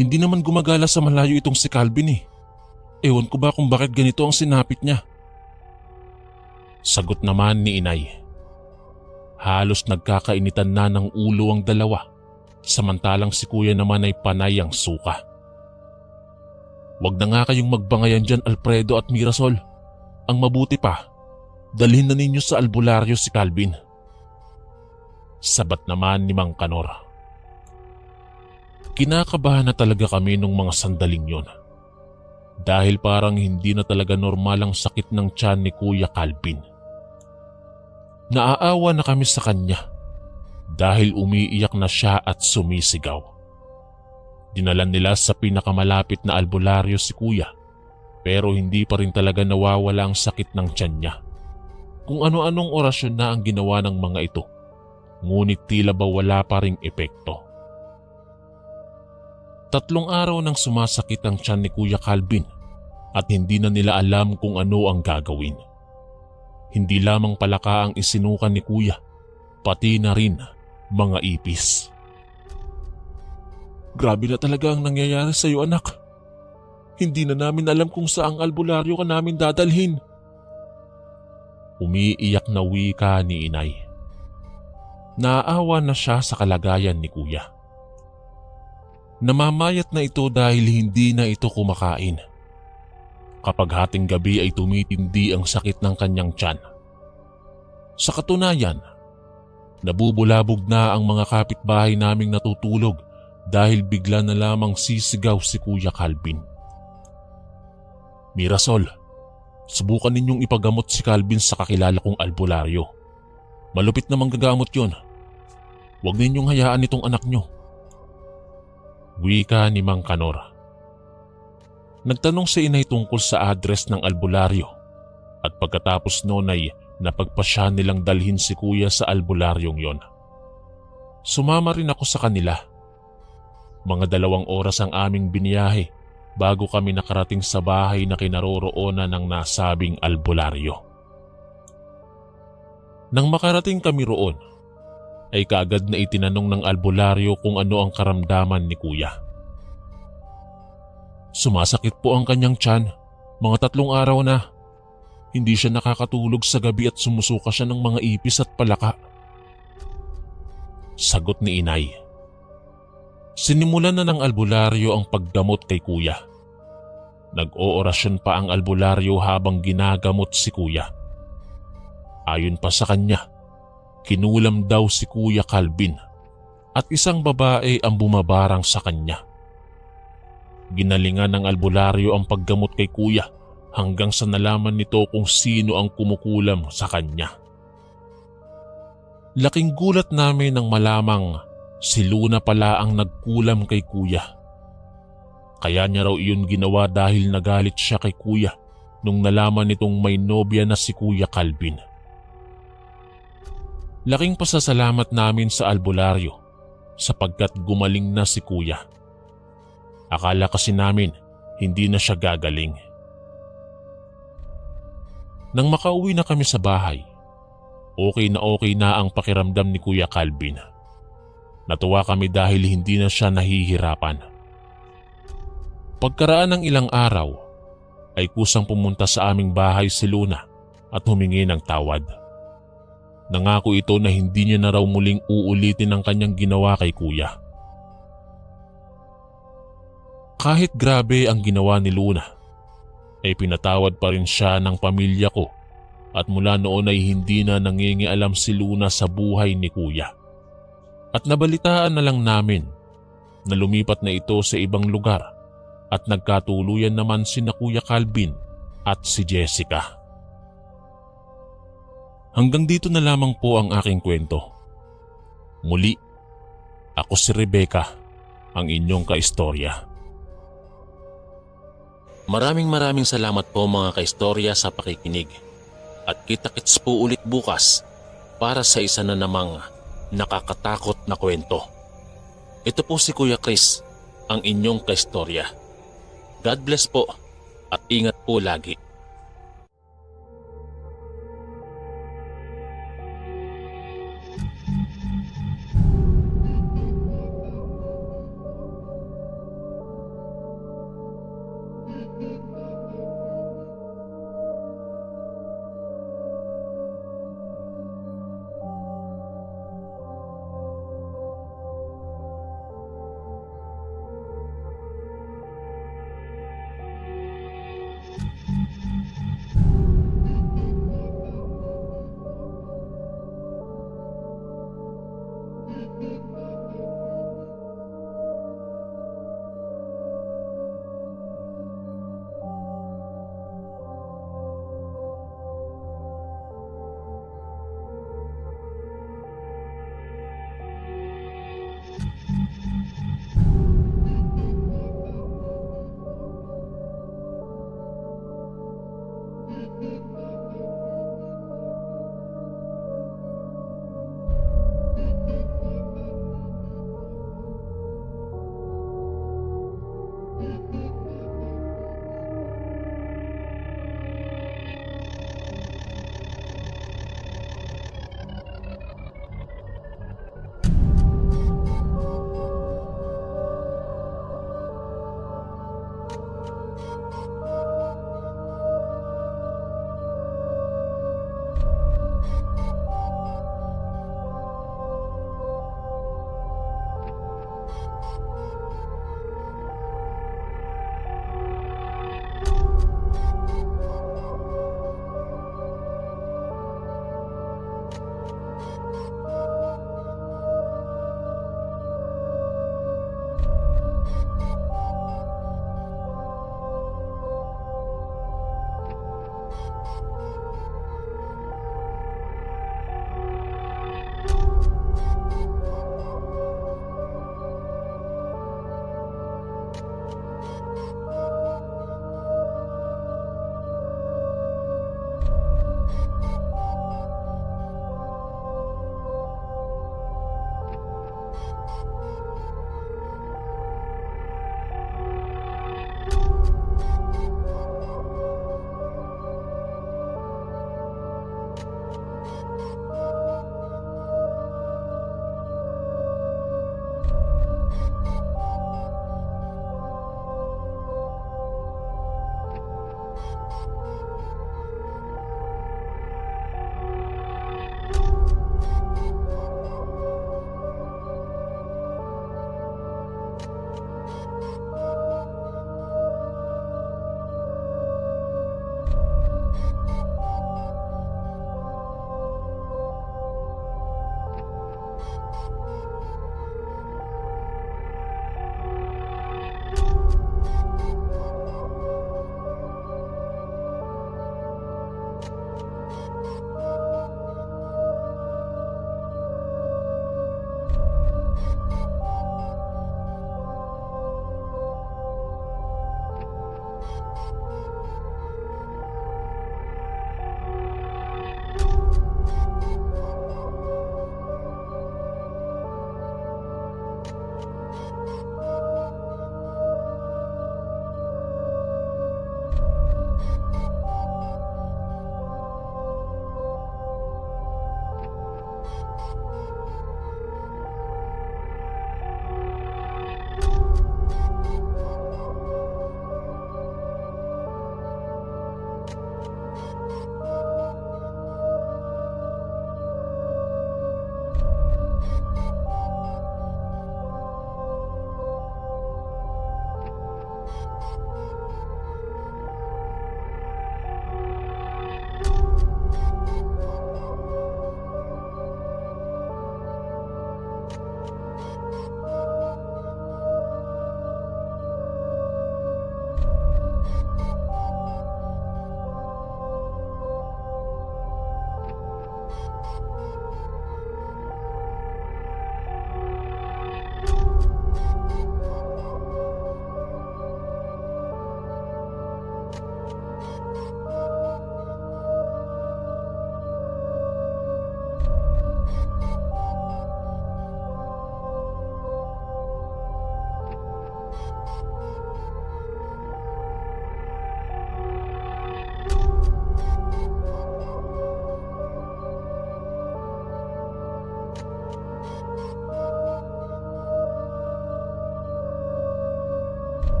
Hindi naman gumagala sa malayo itong si Calvin eh. Ewan ko ba kung bakit ganito ang sinapit niya. Sagot naman ni inay. Halos nagkakainitan na ng ulo ang dalawa. Samantalang si kuya naman ay panay ang suka. Huwag na nga kayong magbangayan dyan, Alfredo at Mirasol. Ang mabuti pa, dalhin na ninyo sa albularyo si Calvin. Sabat naman ni Mang Kanor. Kinakabahan na talaga kami nung mga sandaling yon. Dahil parang hindi na talaga normal ang sakit ng tiyan ni Kuya Calvin. Naaawa na kami sa kanya. Dahil umiiyak na siya at sumisigaw. Dinalan nila sa pinakamalapit na albularyo si kuya, pero hindi pa rin talaga nawawala ang sakit ng tiyan niya. Kung ano-anong orasyon na ang ginawa ng mga ito, ngunit tila ba wala pa ring epekto. 3 araw nang sumasakit ang tiyan ni Kuya Calvin at hindi na nila alam kung ano ang gagawin. Hindi lamang palaka ang isinukan ni kuya, pati na rin mga ipis. Grabe na talaga ang nangyayari sa iyo, anak. Hindi na namin alam kung saang albularyo ka namin dadalhin. Umiiyak na wika ni inay. Naaawa na siya sa kalagayan ni kuya. Namamayat na ito dahil hindi na ito kumakain. Kapag hating gabi ay tumitindi ang sakit ng kanyang tiyan. Sa katunayan, nabubulabog na ang mga kapitbahay naming natutulog dahil bigla na lamang sisigaw si Kuya Calvin. Mirasol, subukan ninyong ipagamot si Calvin sa kakilala kong albularyo. Malupit na manggagamot yon. Huwag ninyong hayaan itong anak nyo. Wika ni Mang Kanor. Nagtanong si inay tungkol sa address ng albularyo at pagkatapos noon ay napagpasya nilang dalhin si kuya sa albularyong yon. Sumama rin ako sa kanila. Mga 2 oras ang aming biniyahe bago kami nakarating sa bahay na kinaroroonan ng nasabing albularyo. Nang makarating kami roon, ay kaagad na itinanong ng albularyo kung ano ang karamdaman ni kuya. Sumasakit po ang kanyang tiyan, mga 3 araw na. Hindi siya nakakatulog sa gabi at sumusuka siya ng mga ipis at palaka. Sagot ni inay. Sinimulan na ng albularyo ang paggamot kay kuya. Nag-oorasyon pa ang albularyo habang ginagamot si kuya. Ayon pa sa kanya, kinulam daw si Kuya Calvin at isang babae ang bumabarang sa kanya. Ginalingan ng albularyo ang paggamot kay kuya hanggang sa nalaman nito kung sino ang kumukulam sa kanya. Laking gulat namin nang malamang si Luna pala ang nagkulam kay kuya. Kaya niya raw iyon ginawa dahil nagalit siya kay kuya nung nalaman nitong may nobya na si Kuya Calvin. Laking pasasalamat namin sa albularyo sapagkat gumaling na si kuya. Akala kasi namin hindi na siya gagaling. Nang makauwi na kami sa bahay, okay na ang pakiramdam ni Kuya Calvin. Natuwa kami dahil hindi na siya nahihirapan. Pagkaraan ng ilang araw, ay kusang pumunta sa aming bahay si Luna at humingi ng tawad. Nangako ito na hindi niya na raw muling uulitin ang kanyang ginawa kay Kuya. Kahit grabe ang ginawa ni Luna, ay pinatawad pa rin siya ng pamilya ko at mula noon ay hindi na nangingialam si Luna sa buhay ni Kuya. At nabalitaan na lang namin na lumipat na ito sa ibang lugar at nagkatuluyan naman sina Kuya Calvin at si Jessica. Hanggang dito na lamang po ang aking kwento. Muli, ako si Rebecca, ang inyong kaistorya. Maraming salamat po mga kaistorya sa pakikinig. At kita-kits po ulit bukas para sa isa na namang nakakatakot na kwento. Ito po si Kuya Chris, ang inyong kaistorya. God bless po at ingat po lagi.